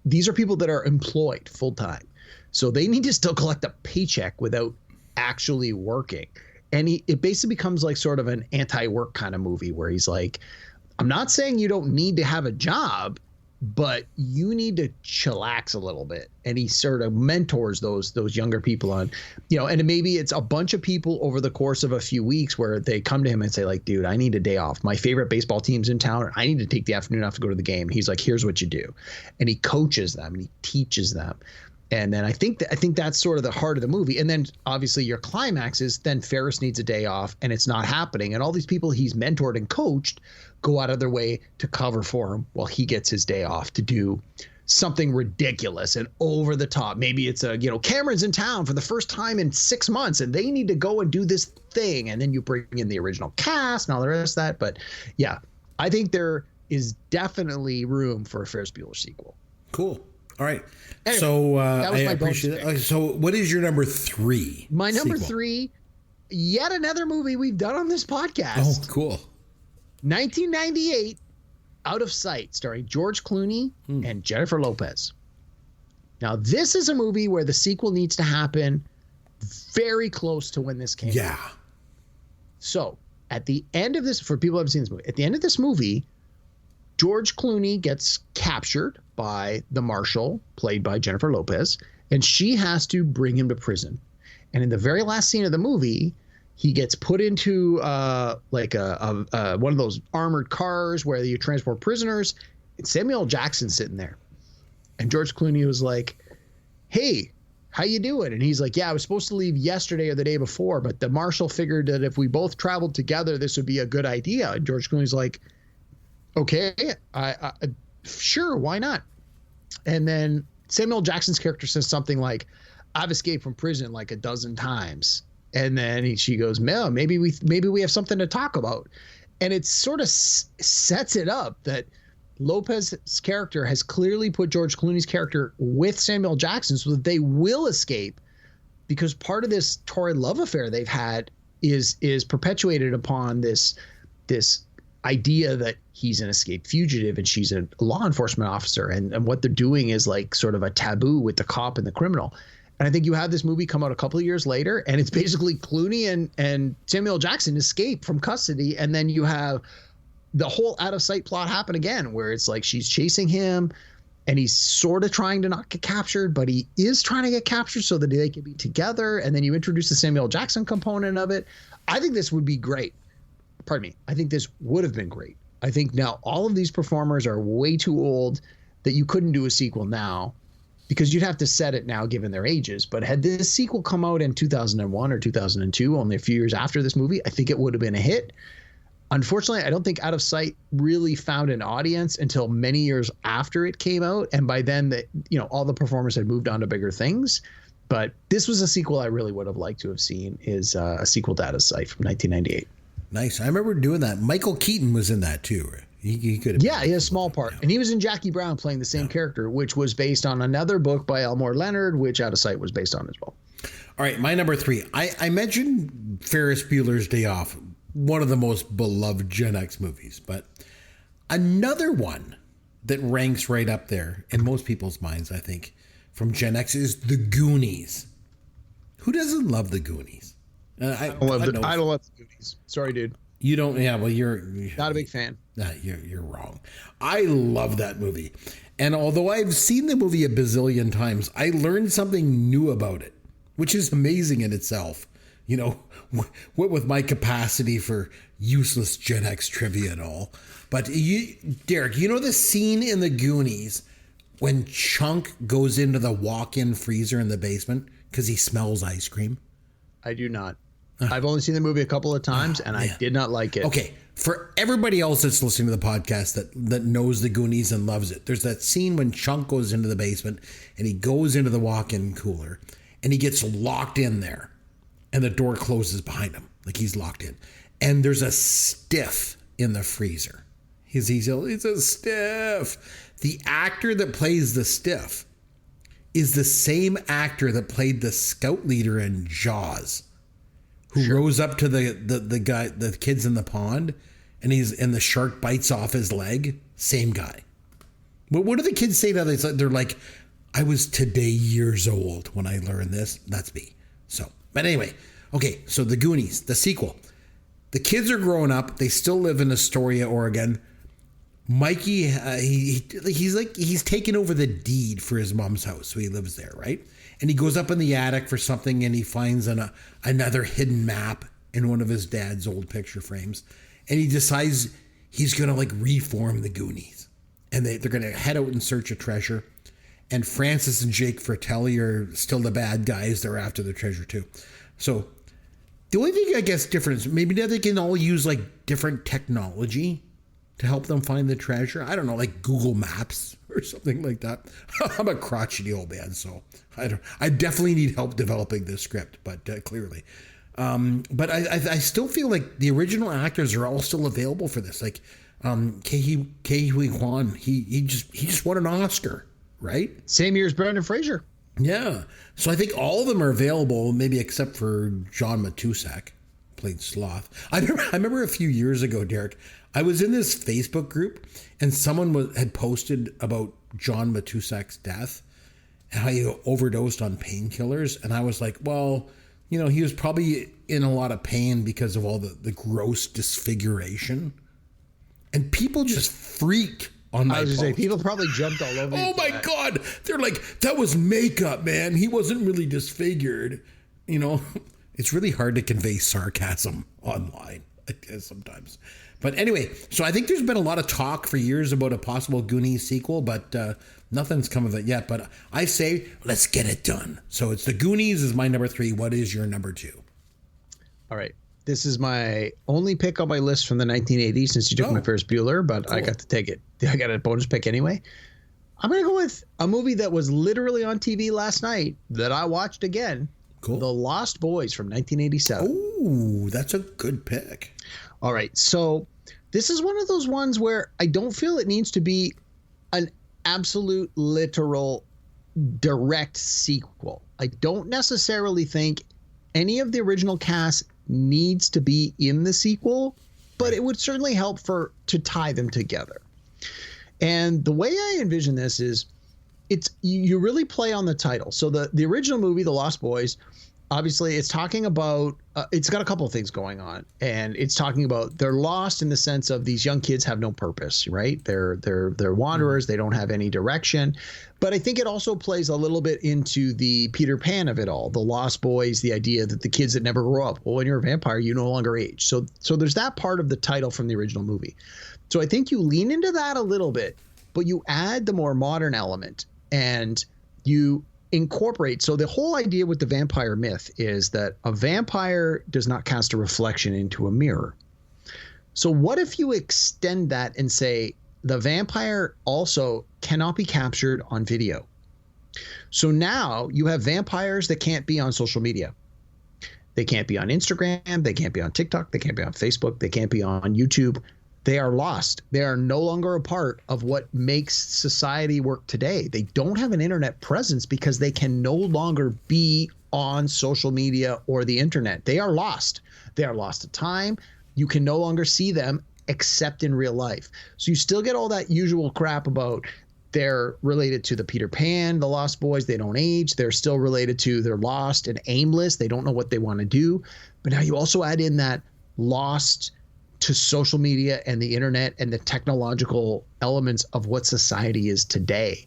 these are people that are employed full time. So they need to still collect a paycheck without actually working. And it basically becomes like sort of an anti-work kind of movie where he's like, I'm not saying you don't need to have a job, but you need to chillax a little bit. And he sort of mentors those younger people on, and maybe it's a bunch of people over the course of a few weeks where they come to him and say like, dude, I need a day off. My favorite baseball team's in town. I need to take the afternoon off to go to the game. He's like, here's what you do. And he coaches them and he teaches them. And then I think that's sort of the heart of the movie. And then obviously your climax is then Ferris needs a day off and it's not happening. And all these people he's mentored and coached go out of their way to cover for him while he gets his day off to do something ridiculous and over the top. Maybe it's Cameron's in town for the first time in 6 months and they need to go and do this thing. And then you bring in the original cast and all the rest of that. But yeah, I think there is definitely room for a Ferris Bueller sequel. Cool. All right. Anyway, so I appreciate it. So what is your number 3? My number 3, yet another movie we've done on this podcast. Oh, cool. 1998, Out of Sight, starring George Clooney and Jennifer Lopez. Now, this is a movie where the sequel needs to happen very close to when this came out. So at the end of this, for people who haven't seen this movie, at the end of this movie, George Clooney gets captured by the marshal, played by Jennifer Lopez, and she has to bring him to prison. And in the very last scene of the movie, he gets put into like a one of those armored cars where you transport prisoners. And Samuel L. Jackson's sitting there. And George Clooney was like, hey, how you doing? And he's like, yeah, I was supposed to leave yesterday or the day before, but the marshal figured that if we both traveled together, this would be a good idea. And George Clooney's like, okay, I sure, why not? And then Samuel L. Jackson's character says something like, I've escaped from prison like a dozen times. And then she goes, Mel, maybe we have something to talk about. And it sort of sets it up that Lopez's character has clearly put George Clooney's character with Samuel L. Jackson so that they will escape, because part of this torrid love affair they've had is perpetuated upon this idea that he's an escaped fugitive and she's a law enforcement officer, and what they're doing is like sort of a taboo with the cop and the criminal. And I think you have this movie come out a couple of years later, and it's basically Clooney and Samuel L. Jackson escape from custody, and then you have the whole out of sight plot happen again, where it's like she's chasing him and he's sort of trying to not get captured, but he is trying to get captured so that they can be together. And then you introduce the Samuel L. Jackson component of it. I think this would be great. Pardon me. I think this would have been great. I think now all of these performers are way too old that you couldn't do a sequel now, because you'd have to set it now given their ages. But had this sequel come out in 2001 or 2002, only a few years after this movie, I think it would have been a hit. Unfortunately, I don't think Out of Sight really found an audience until many years after it came out. And by then, all the performers had moved on to bigger things. But this was a sequel I really would have liked to have seen, is a sequel to Out of Sight from 1998. Nice. I remember doing that. Michael Keaton was in that too. He could have. Yeah, he has a small part. And he was in Jackie Brown playing the same character, which was based on another book by Elmore Leonard, which Out of Sight was based on as well. All right, my number 3. I mentioned Ferris Bueller's Day Off, one of the most beloved Gen X movies, but another one that ranks right up there in most people's minds, I think, from Gen X is The Goonies. Who doesn't love The Goonies? I don't love The Goonies. Sorry, dude. You don't? Yeah, well, you're not a big fan. You're wrong. I love that movie. And although I've seen the movie a bazillion times, I learned something new about it, which is amazing in itself. You know, what with my capacity for useless Gen X trivia and all. But Derek, you know the scene in The Goonies when Chunk goes into the walk-in freezer in the basement because he smells ice cream? I do not. I've only seen the movie a couple of times, and I did not like it. Okay, for everybody else that's listening to the podcast that knows The Goonies and loves it, there's that scene when Chunk goes into the basement and he goes into the walk-in cooler and he gets locked in there. And the door closes behind him, like he's locked in. And there's a stiff in the freezer. He's a stiff. The actor that plays the stiff is the same actor that played the scout leader in Jaws, who rose up to the kids in the pond, and the shark bites off his leg. Same guy. But what do the kids say now? They're like, I was today years old when I learned this. That's me. So. But anyway, okay, so The Goonies, the sequel. The kids are growing up. They still live in Astoria, Oregon. Mikey, he's taken over the deed for his mom's house, so he lives there, right? And he goes up in the attic for something, and he finds another hidden map in one of his dad's old picture frames. And he decides he's going to reform the Goonies. And they're going to head out in search of treasure. And Francis and Jake Fratelli are still the bad guys. They're after the treasure too. So the only thing I guess different is maybe now they can all use different technology to help them find the treasure. I don't know, like Google Maps or something like that. I'm a crotchety old man, so I definitely need help developing this script, but clearly. But I still feel like the original actors are all still available for this. Like Ke Huy Quan, he just won an Oscar. Right? Same year as Brendan Fraser. Yeah. So I think all of them are available, maybe except for John Matuszak, played Sloth. I remember a few years ago, Derek, I was in this Facebook group and someone had posted about John Matuszak's death. and how he overdosed on painkillers. And I was like, well, he was probably in a lot of pain because of all the gross disfiguration. And people just freaked on my post. People probably jumped all over. Oh my God. They're like, that was makeup, man. He wasn't really disfigured. It's really hard to convey sarcasm online, I guess, sometimes. But anyway, so I think there's been a lot of talk for years about a possible Goonies sequel, but nothing's come of it yet. But I say, let's get it done. So it's The Goonies is my number 3. What is your number 2? All right. This is my only pick on my list from the 1980s since you took my Ferris Bueller, but cool. I got to take it. I got a bonus pick anyway. I'm going to go with a movie that was literally on TV last night that I watched again. Cool. The Lost Boys from 1987. Ooh, that's a good pick. All right. So this is one of those ones where I don't feel it needs to be an absolute literal direct sequel. I don't necessarily think any of the original cast needs to be in the sequel, but it would certainly help to tie them together. And the way I envision this is you really play on the title. So the original movie, The Lost Boys, obviously it's talking about it's got a couple of things going on, and it's talking about they're lost in the sense of these young kids have no purpose, right? They're wanderers. They don't have any direction. But I think it also plays a little bit into the Peter Pan of it all, the Lost Boys, the idea that the kids that never grow up. Well, when you're a vampire, you no longer age. So there's that part of the title from the original movie. So I think you lean into that a little bit, but you add the more modern element and you incorporate. So the whole idea with the vampire myth is that a vampire does not cast a reflection into a mirror. So what if you extend that and say the vampire also cannot be captured on video? So now you have vampires that can't be on social media. They can't be on Instagram. They can't be on TikTok. They can't be on Facebook. They can't be on YouTube. They are lost. They are no longer a part of what makes society work today. They don't have an internet presence because they can no longer be on social media or the internet. They are lost. They are lost to time. You can no longer see them except in real life. So you still get all that usual crap about they're related to the Peter Pan, the Lost Boys. They don't age. They're still related to they're lost and aimless. They don't know what they want to do. But now you also add in that lost to social media and the internet and the technological elements of what society is today.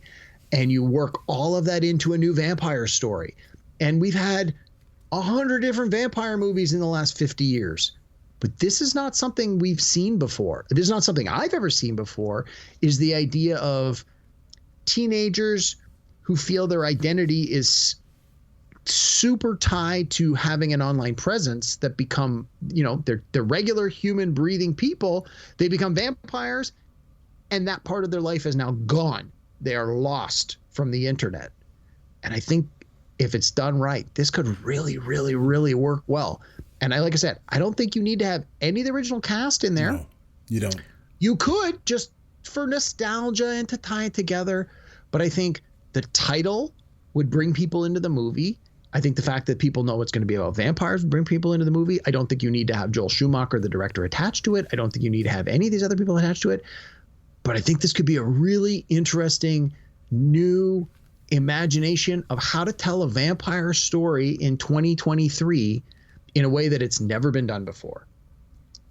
And you work all of that into a new vampire story. And we've had 100 different vampire movies in the last 50 years. But this is not something we've seen before. This is not something I've ever seen before, is the idea of teenagers who feel their identity is super tied to having an online presence that become, they're regular human breathing people. They become vampires, and that part of their life is now gone. They are lost from the internet. And I think if it's done right, this could really, really, really work well. And like I said, I don't think you need to have any of the original cast in there. No, you don't. You could just for nostalgia and to tie it together. But I think the title would bring people into the movie. I think the fact that people know it's going to be about vampires would bring people into the movie. I don't think you need to have Joel Schumacher, the director, attached to it. I don't think you need to have any of these other people attached to it. But I think this could be a really interesting new imagination of how to tell a vampire story in 2023 in a way that it's never been done before.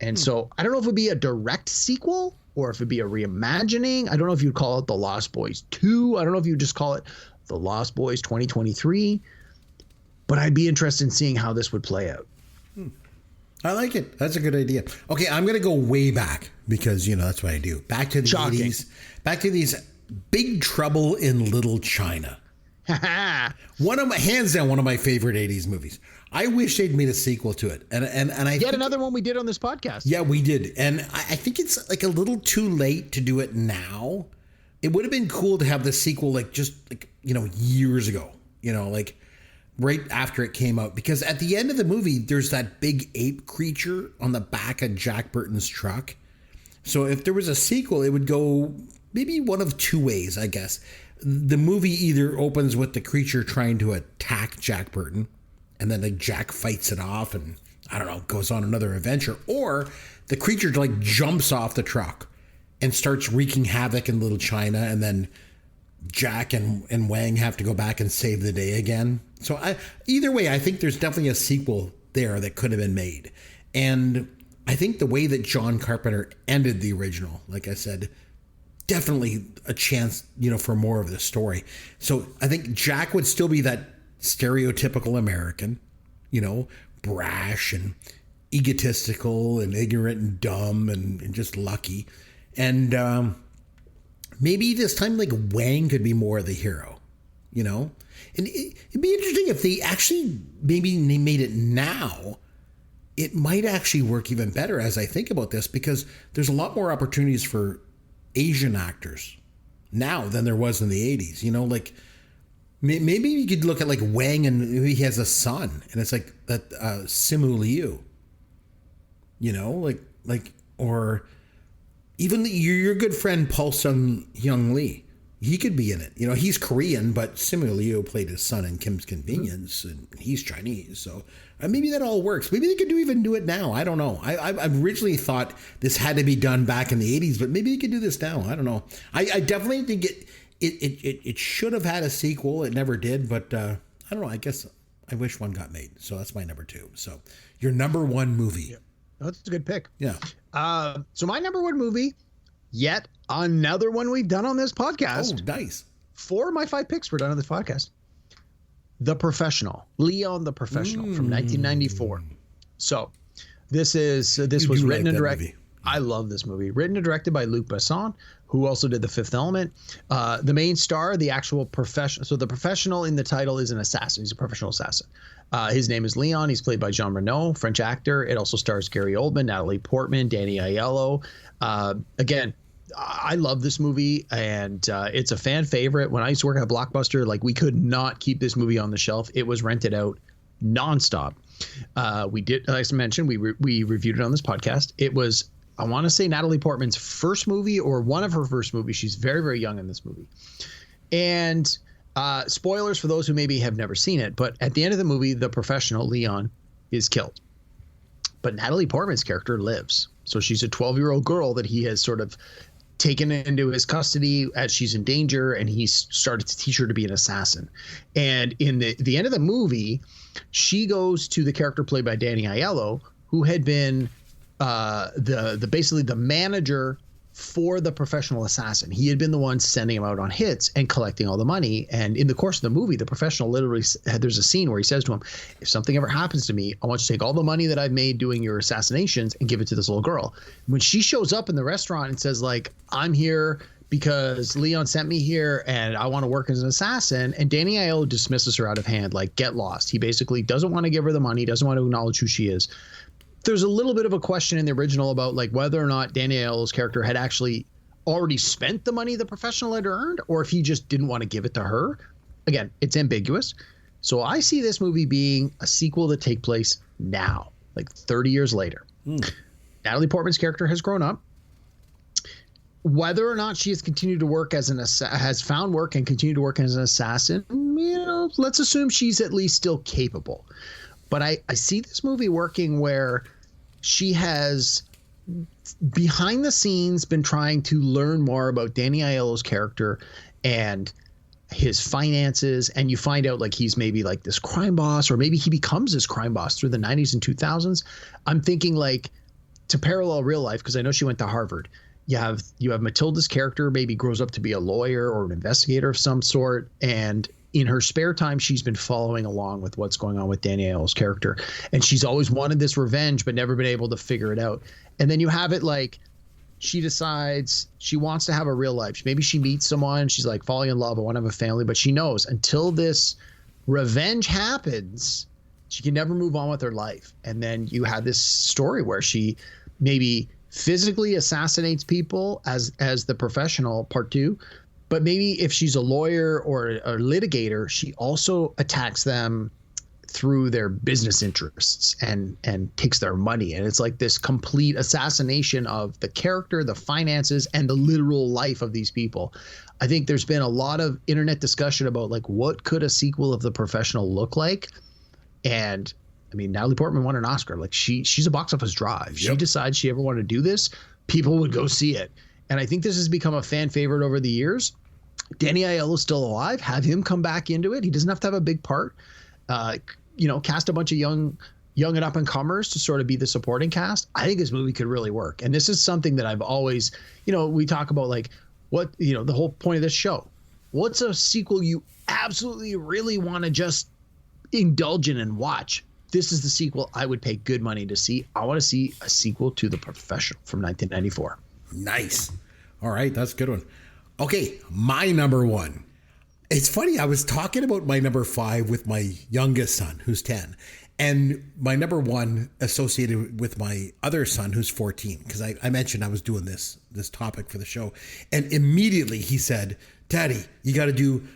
And so I don't know if it would be a direct sequel or if it'd be a reimagining. I don't know if you'd call it The Lost Boys 2. I don't know if you'd just call it The Lost Boys 2023. But I'd be interested in seeing how this would play out. I like it. That's a good idea. Okay, I'm going to go way back because, that's what I do. Back to the 80s. Back to these Big Trouble in Little China. Hands down, one of my favorite 80s movies. I wish they'd made a sequel to it. And I Yet another one we did on this podcast. Yeah, we did. And I think it's like a little too late to do it now. It would have been cool to have the sequel years ago. Right after it came out, because at the end of the movie, there's that big ape creature on the back of Jack Burton's truck. So if there was a sequel, it would go maybe one of two ways, I guess. The movie either opens with the creature trying to attack Jack Burton, and then Jack fights it off and, goes on another adventure. Or the creature jumps off the truck and starts wreaking havoc in Little China, and then Jack and Wang have to go back and save the day again. So either way, I think there's definitely a sequel there that could have been made. And I think the way that John Carpenter ended the original, like I said, definitely a chance, for more of the story. So I think Jack would still be that stereotypical American, brash and egotistical and ignorant and dumb and just lucky. And maybe this time, like, Wang could be more of the hero, And it'd be interesting if they actually maybe they made it now. It might actually work even better as I think about this, because there's a lot more opportunities for Asian actors now than there was in the 80s. Like, maybe you could look at like Wang and maybe he has a son and it's like that Simu Liu, or even your good friend Paul Sung-Hyung Lee. He could be in it. He's Korean, but Simu Liu played his son in Kim's Convenience, and he's Chinese. So maybe that all works. Maybe they could even do it now. I don't know. I originally thought this had to be done back in the 80s, but maybe they could do this now. I don't know. I definitely think it should have had a sequel. It never did, but I don't know. I guess I wish one got made. So that's my number 2. So your number 1 movie. Yeah. That's a good pick. Yeah. So my number 1 movie, yet another one we've done on this podcast. Oh, nice. 4 of my 5 picks were done on this podcast. The Professional, Leon the Professional from 1994. So this was written and directed. I love this movie. Written and directed by Luc Besson, who also did The Fifth Element. The main star, the actual professional. So the professional in the title is an assassin. He's a professional assassin. His name is Leon. He's played by Jean Reno, French actor. It also stars Gary Oldman, Natalie Portman, Danny Aiello. Again, I love this movie, and it's a fan favorite. When I used to work at Blockbuster, like, we could not keep this movie on the shelf. It was rented out nonstop. We did, as I mentioned, we reviewed it on this podcast. It was, I want to say, Natalie Portman's first movie or one of her first movies. She's very, very young in this movie. And spoilers for those who maybe have never seen it, but at the end of the movie, the professional, Leon, is killed. But Natalie Portman's character lives. So she's a 12-year-old girl that he has sort of taken into his custody as she's in danger, and he's started to teach her to be an assassin. And in the end of the movie, she goes to the character played by Danny Aiello, who had been basically the manager for the professional assassin. He had been the one sending him out on hits and collecting all the money. And in the course of the movie, the professional literally, there's a scene where he says to him, if something ever happens to me, I want you to take all the money that I've made doing your assassinations and give it to this little girl. When she shows up in the restaurant and says, like, I'm here because Leon sent me here and I want to work as an assassin, and Danny Aiello dismisses her out of hand, like, get lost. He basically doesn't want to give her the money, doesn't want to acknowledge who she is. There's a little bit of a question in the original about, like, whether or not Danny Aiello's character had actually already spent the money the professional had earned, or if he just didn't want to give it to her. Again, it's ambiguous. So I see this movie being a sequel that take place now, like 30 years later. Natalie Portman's character has grown up. Whether or not she has continued to work as has found work and continued to work as an assassin, let's assume she's at least still capable. But I see this movie working where she has, behind the scenes, been trying to learn more about Danny Aiello's character and his finances. And you find out, like, he's maybe like this crime boss, or maybe he becomes this crime boss through the 90s and 2000s. I'm thinking, like, to parallel real life, because I know she went to Harvard. You have Matilda's character maybe grows up to be a lawyer or an investigator of some sort, and in her spare time, she's been following along with what's going on with Danny Aiello's character. And she's always wanted this revenge, but never been able to figure it out. And then you have it like she decides she wants to have a real life. Maybe she meets someone, she's like falling in love, I want to have a family, but she knows until this revenge happens, she can never move on with her life. And then you have this story where she maybe physically assassinates people as the professional, part 2. But maybe if she's a lawyer or a litigator, she also attacks them through their business interests and takes their money. And it's like this complete assassination of the character, the finances, and the literal life of these people. I think there's been a lot of internet discussion about, like, what could a sequel of The Professional look like? And I mean, Natalie Portman won an Oscar. Like, she's a box office drive. Yep. She decides she ever wanted to do this, people would go see it. And I think this has become a fan favorite over the years. Danny Aiello's still alive. Have him come back into it. He doesn't have to have a big part. Cast a bunch of young and up and comers to sort of be the supporting cast. I think this movie could really work. And this is something that I've always, we talk about like what, the whole point of this show. What's a sequel you absolutely really want to just indulge in and watch? This is the sequel I would pay good money to see. I want to see a sequel to The Professional from 1994. Nice. All right, that's a good one. Okay, my number one. It's funny, I was talking about my number 5 with my youngest son, who's 10, and my number 1 associated with my other son, who's 14, because I mentioned I was doing this topic for the show, and immediately he said, Daddy, you got to do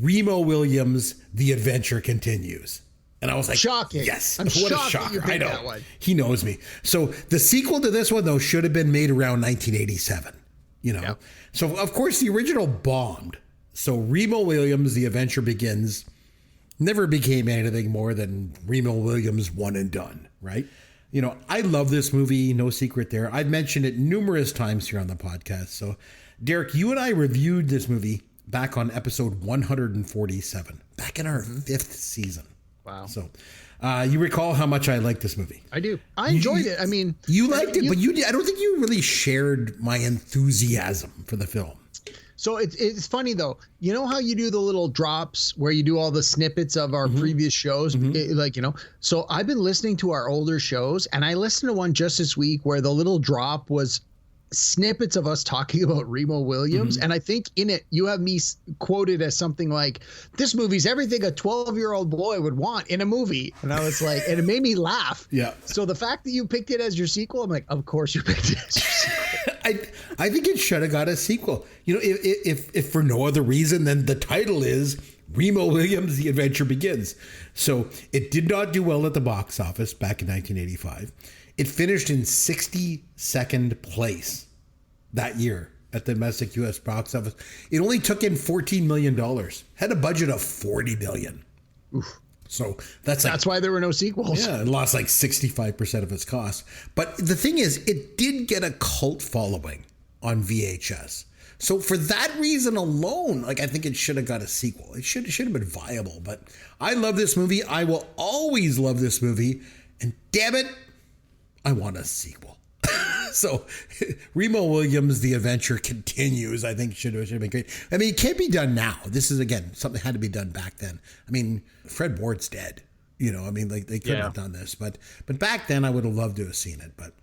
Remo Williams' The Adventure Continues. And I was like, shocking. Yes. I'm what shocked a shocker. that you picked I know. that one. He knows me. So the sequel to this one, though, should have been made around 1987. Yep. So, of course, the original bombed. So Remo Williams, The Adventure Begins, never became anything more than Remo Williams One and Done, right? I love this movie, no secret there. I've mentioned it numerous times here on the podcast. So, Derek, you and I reviewed this movie back on episode 147, back in our 5th season. Wow. So you recall how much I liked this movie. I do. I enjoyed it. I mean, you liked it, but I don't think you really shared my enthusiasm for the film. So it's funny, though. You know how you do the little drops where you do all the snippets of our previous shows? So I've been listening to our older shows, and I listened to one just this week where the little drop was snippets of us talking about Remo Williams. And I think in it, you have me quoted as something like, this movie's everything a 12-year-old boy would want in a movie. And I was like, and it made me laugh. Yeah. So the fact that you picked it as your sequel, I'm like, of course you picked it as your sequel. I think it should have got a sequel. If for no other reason than the title is Remo Williams, The Adventure Begins. So it did not do well at the box office back in 1985. It finished in 62nd place that year at the domestic U.S. box office. It only took in $14 million, had a budget of $40 million. Oof. So that's why there were no sequels. Yeah, it lost like 65% of its cost. But the thing is, it did get a cult following on VHS. So for that reason alone, I think it should have got a sequel. It should have been viable. But I love this movie. I will always love this movie. And damn it, I want a sequel. So Remo Williams, The Adventure Continues, I think should have been great. I mean, it can't be done now. This is, again, something that had to be done back then. I mean, Fred Ward's dead. They couldn't have done this. But back then, I would have loved to have seen it. But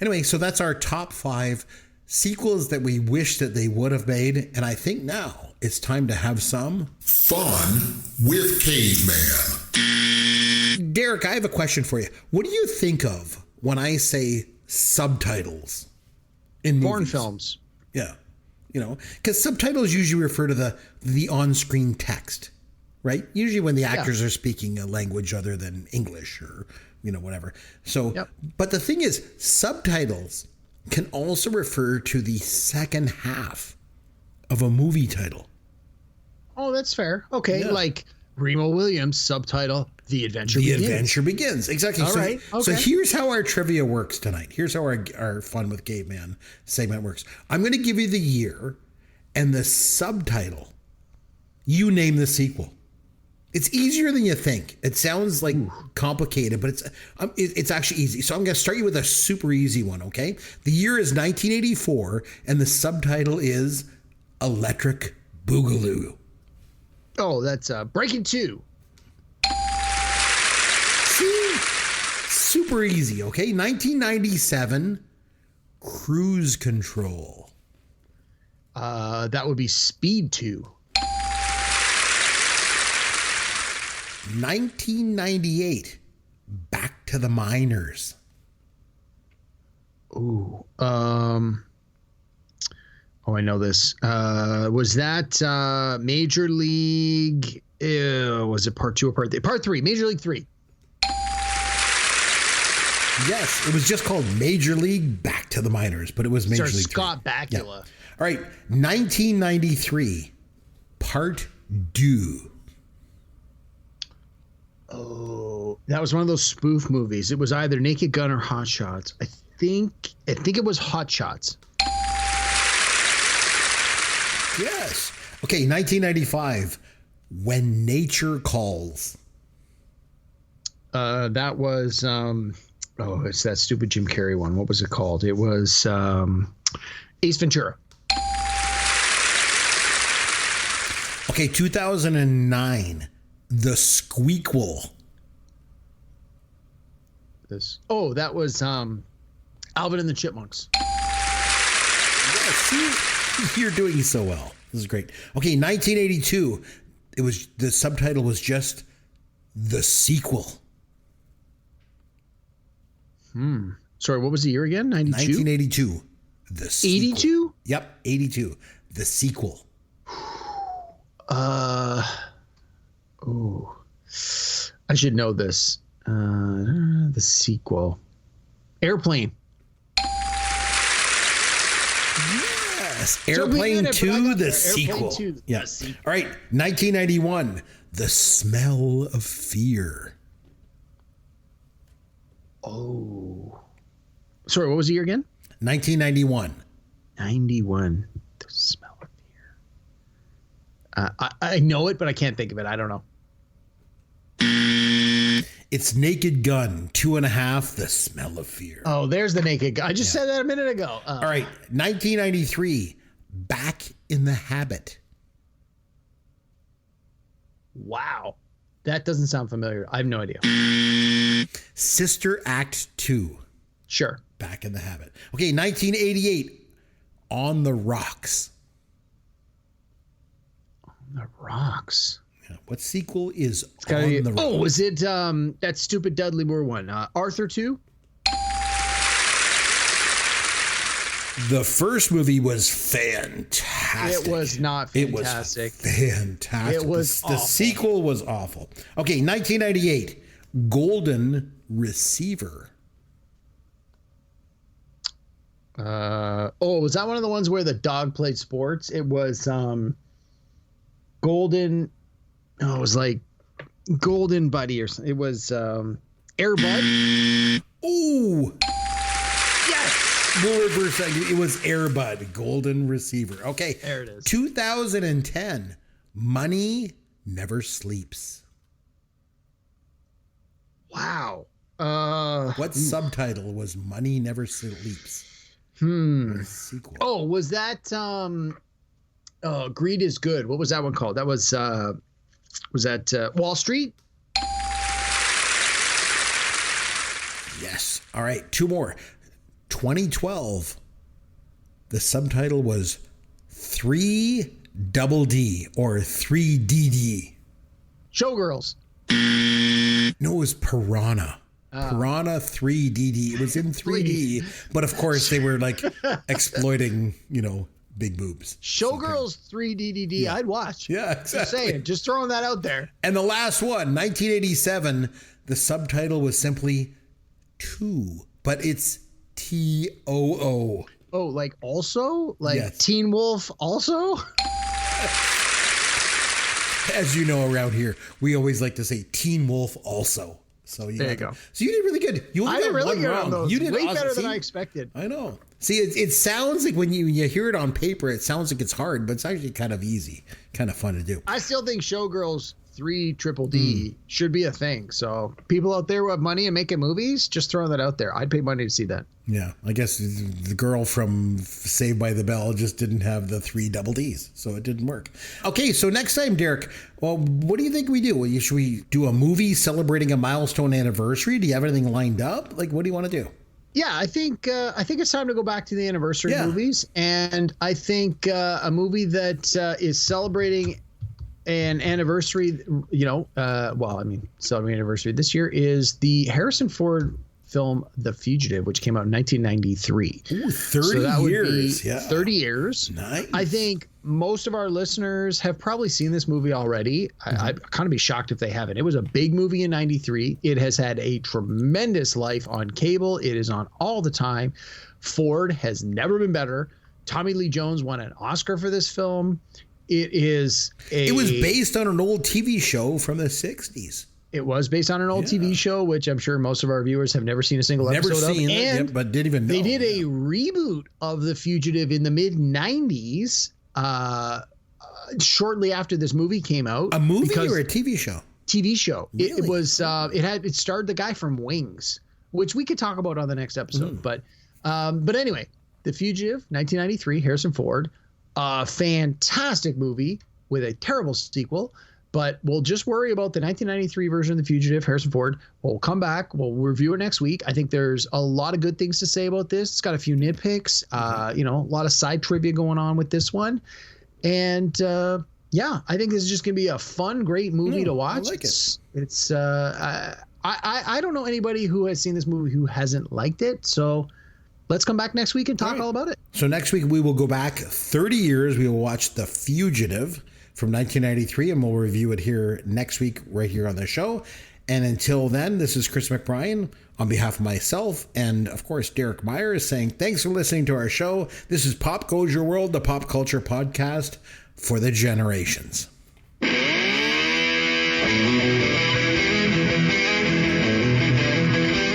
anyway, so that's our top 5 sequels that we wish that they would have made. And I think now it's time to have some fun with Caveman. Derek, I have a question for you. What do you think of when I say subtitles in porn movies? Films? Yeah. Because subtitles usually refer to the on-screen text, right? Usually when the actors are speaking a language other than English or, whatever. So, But the thing is, subtitles can also refer to the second half of a movie title. Oh, that's fair. Okay, like Remo Williams, subtitle, The Adventure Begins. The Adventure Begins. Exactly. All right. Okay. So here's how our trivia works tonight. Here's how our Fun with Caveman segment works. I'm going to give you the year and the subtitle. You name the sequel. It's easier than you think. It sounds like complicated, but it's actually easy. So I'm going to start you with a super easy one, okay? The year is 1984, and the subtitle is Electric Boogaloo. Oh, that's Breaking 2. See? Super easy, okay? 1997, Cruise Control. That would be Speed 2. 1998, Back to the Minors. Ooh. I know this. Was that Major League? Was it part 2 or part 3? Part 3, Major League 3. Yes, it was just called Major League Back to the Minors, but it was Major League 3. Scott Bakula. Yeah. All right, 1993, Part 2. Oh, that was one of those spoof movies. It was either Naked Gun or Hot Shots. I think it was Hot Shots. Yes. Okay, 1995, When Nature Calls. That was it's that stupid Jim Carrey one. What was it called? It was Ace Ventura. Okay, 2009, The Squeakquel. That was Alvin and the Chipmunks. Yeah, see, you're doing so well. This is great. Okay, 1982, the subtitle was just The Sequel. Sorry, what was the year again? 92? 1982. The Sequel. 82? Yep, 82. The Sequel. I should know this. The sequel. Airplane. Yes, Airplane 2, the sequel. Yes. All right, 1991, The Smell of Fear. Oh. Sorry, what was the year again? 1991. 91. The Smell of Fear. I know it, but I can't think of it. I don't know. It's Naked Gun, 2.5, The Smell of Fear. Oh, there's the Naked Gun. I just said that a minute ago. All right, 1993, Back in the Habit. Wow. That doesn't sound familiar. I have no idea. Sister Act 2. Sure. Back in the Habit. Okay, 1988, On the Rocks. On the Rocks. What sequel is On the Rocks? Oh, is it that stupid Dudley Moore one? Arthur 2? The first movie was fantastic. It was not fantastic. It was fantastic. It was the sequel was awful. Okay, 1998, Golden Receiver. Was that one of the ones where the dog played sports? It was Golden. Oh, it was like Golden Buddy or something. It was Air Bud. Ooh. Yes. We'll reverse that. It was Air Bud, Golden Receiver. Okay. There it is. 2010, Money Never Sleeps. Wow. What subtitle was Money Never Sleeps? Sequel. Oh, was that Greed is Good? What was that one called? That was that Wall Street? Yes. All right, two more. 2012. The subtitle was 3DD or 3DD. Showgirls. No, it was Piranha. Piranha 3DD. It was in 3D, but of course they were like exploiting, big boobs. Showgirls 3DD. I'd watch. Yeah, exactly. Just saying. Just throwing that out there. And the last one, 1987, the subtitle was simply 2, but it's TOO. Oh, like also? Like Yes. Teen Wolf also? As you know, around here, we always like to say Teen Wolf also. So There you go. So you did really good. You only I did got really one good wrong. on those. You did way awesome. better than See? I expected. I know. See, it sounds like when you hear it on paper, it sounds like it's hard, but it's actually kind of easy, kind of fun to do. I still think Showgirls 3DD should be a thing. So people out there who have money and making movies, just throwing that out there. I'd pay money to see that. Yeah, I guess the girl from Saved by the Bell just didn't have the 3DDs, so it didn't work. Okay, so next time, Derek, well, what do you think we do? Should we do a movie celebrating a milestone anniversary? Do you have anything lined up? Like, what do you want to do? Yeah, I think it's time to go back to the anniversary movies, and I think a movie that is celebrating an anniversary, celebrating anniversary this year is the Harrison Ford film The Fugitive, which came out in 1993. Ooh, 30 years. Yeah. 30 years. Nice. I think most of our listeners have probably seen this movie already. I'd kind of be shocked if they haven't. It was a big movie in 93. It has had a tremendous life on cable. It is on all the time. Ford has never been better. Tommy Lee Jones won an Oscar for this film. It was based on an old TV show from the 60s. It was based on an old TV show, which I'm sure most of our viewers have never seen a single episode of. And but didn't even know. They did a reboot of The Fugitive in the mid 90s. shortly after this movie came out. A movie or a TV show? TV show. Really? It was. It starred the guy from Wings, which we could talk about on the next episode. But anyway, The Fugitive, 1993, Harrison Ford, a fantastic movie with a terrible sequel. But we'll just worry about the 1993 version of The Fugitive, Harrison Ford. We'll come back. We'll review it next week. I think there's a lot of good things to say about this. It's got a few nitpicks, a lot of side trivia going on with this one. And I think this is just going to be a fun, great movie to watch. I like it. It's I don't know anybody who has seen this movie who hasn't liked it. So let's come back next week and talk all about it. So next week we will go back 30 years. We will watch The Fugitive from 1993, and we'll review it here next week right here on the show. And until then, this is Chris McBrien on behalf of myself and, of course, Derek Myers saying thanks for listening to our show. This is Pop Goes Your World, the pop culture podcast for the generations.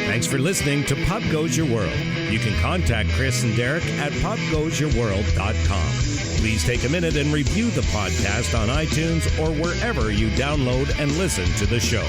Thanks for listening to Pop Goes Your World. You can contact Chris and Derek at popgoesyourworld.com. Please take a minute and review the podcast on iTunes or wherever you download and listen to the show.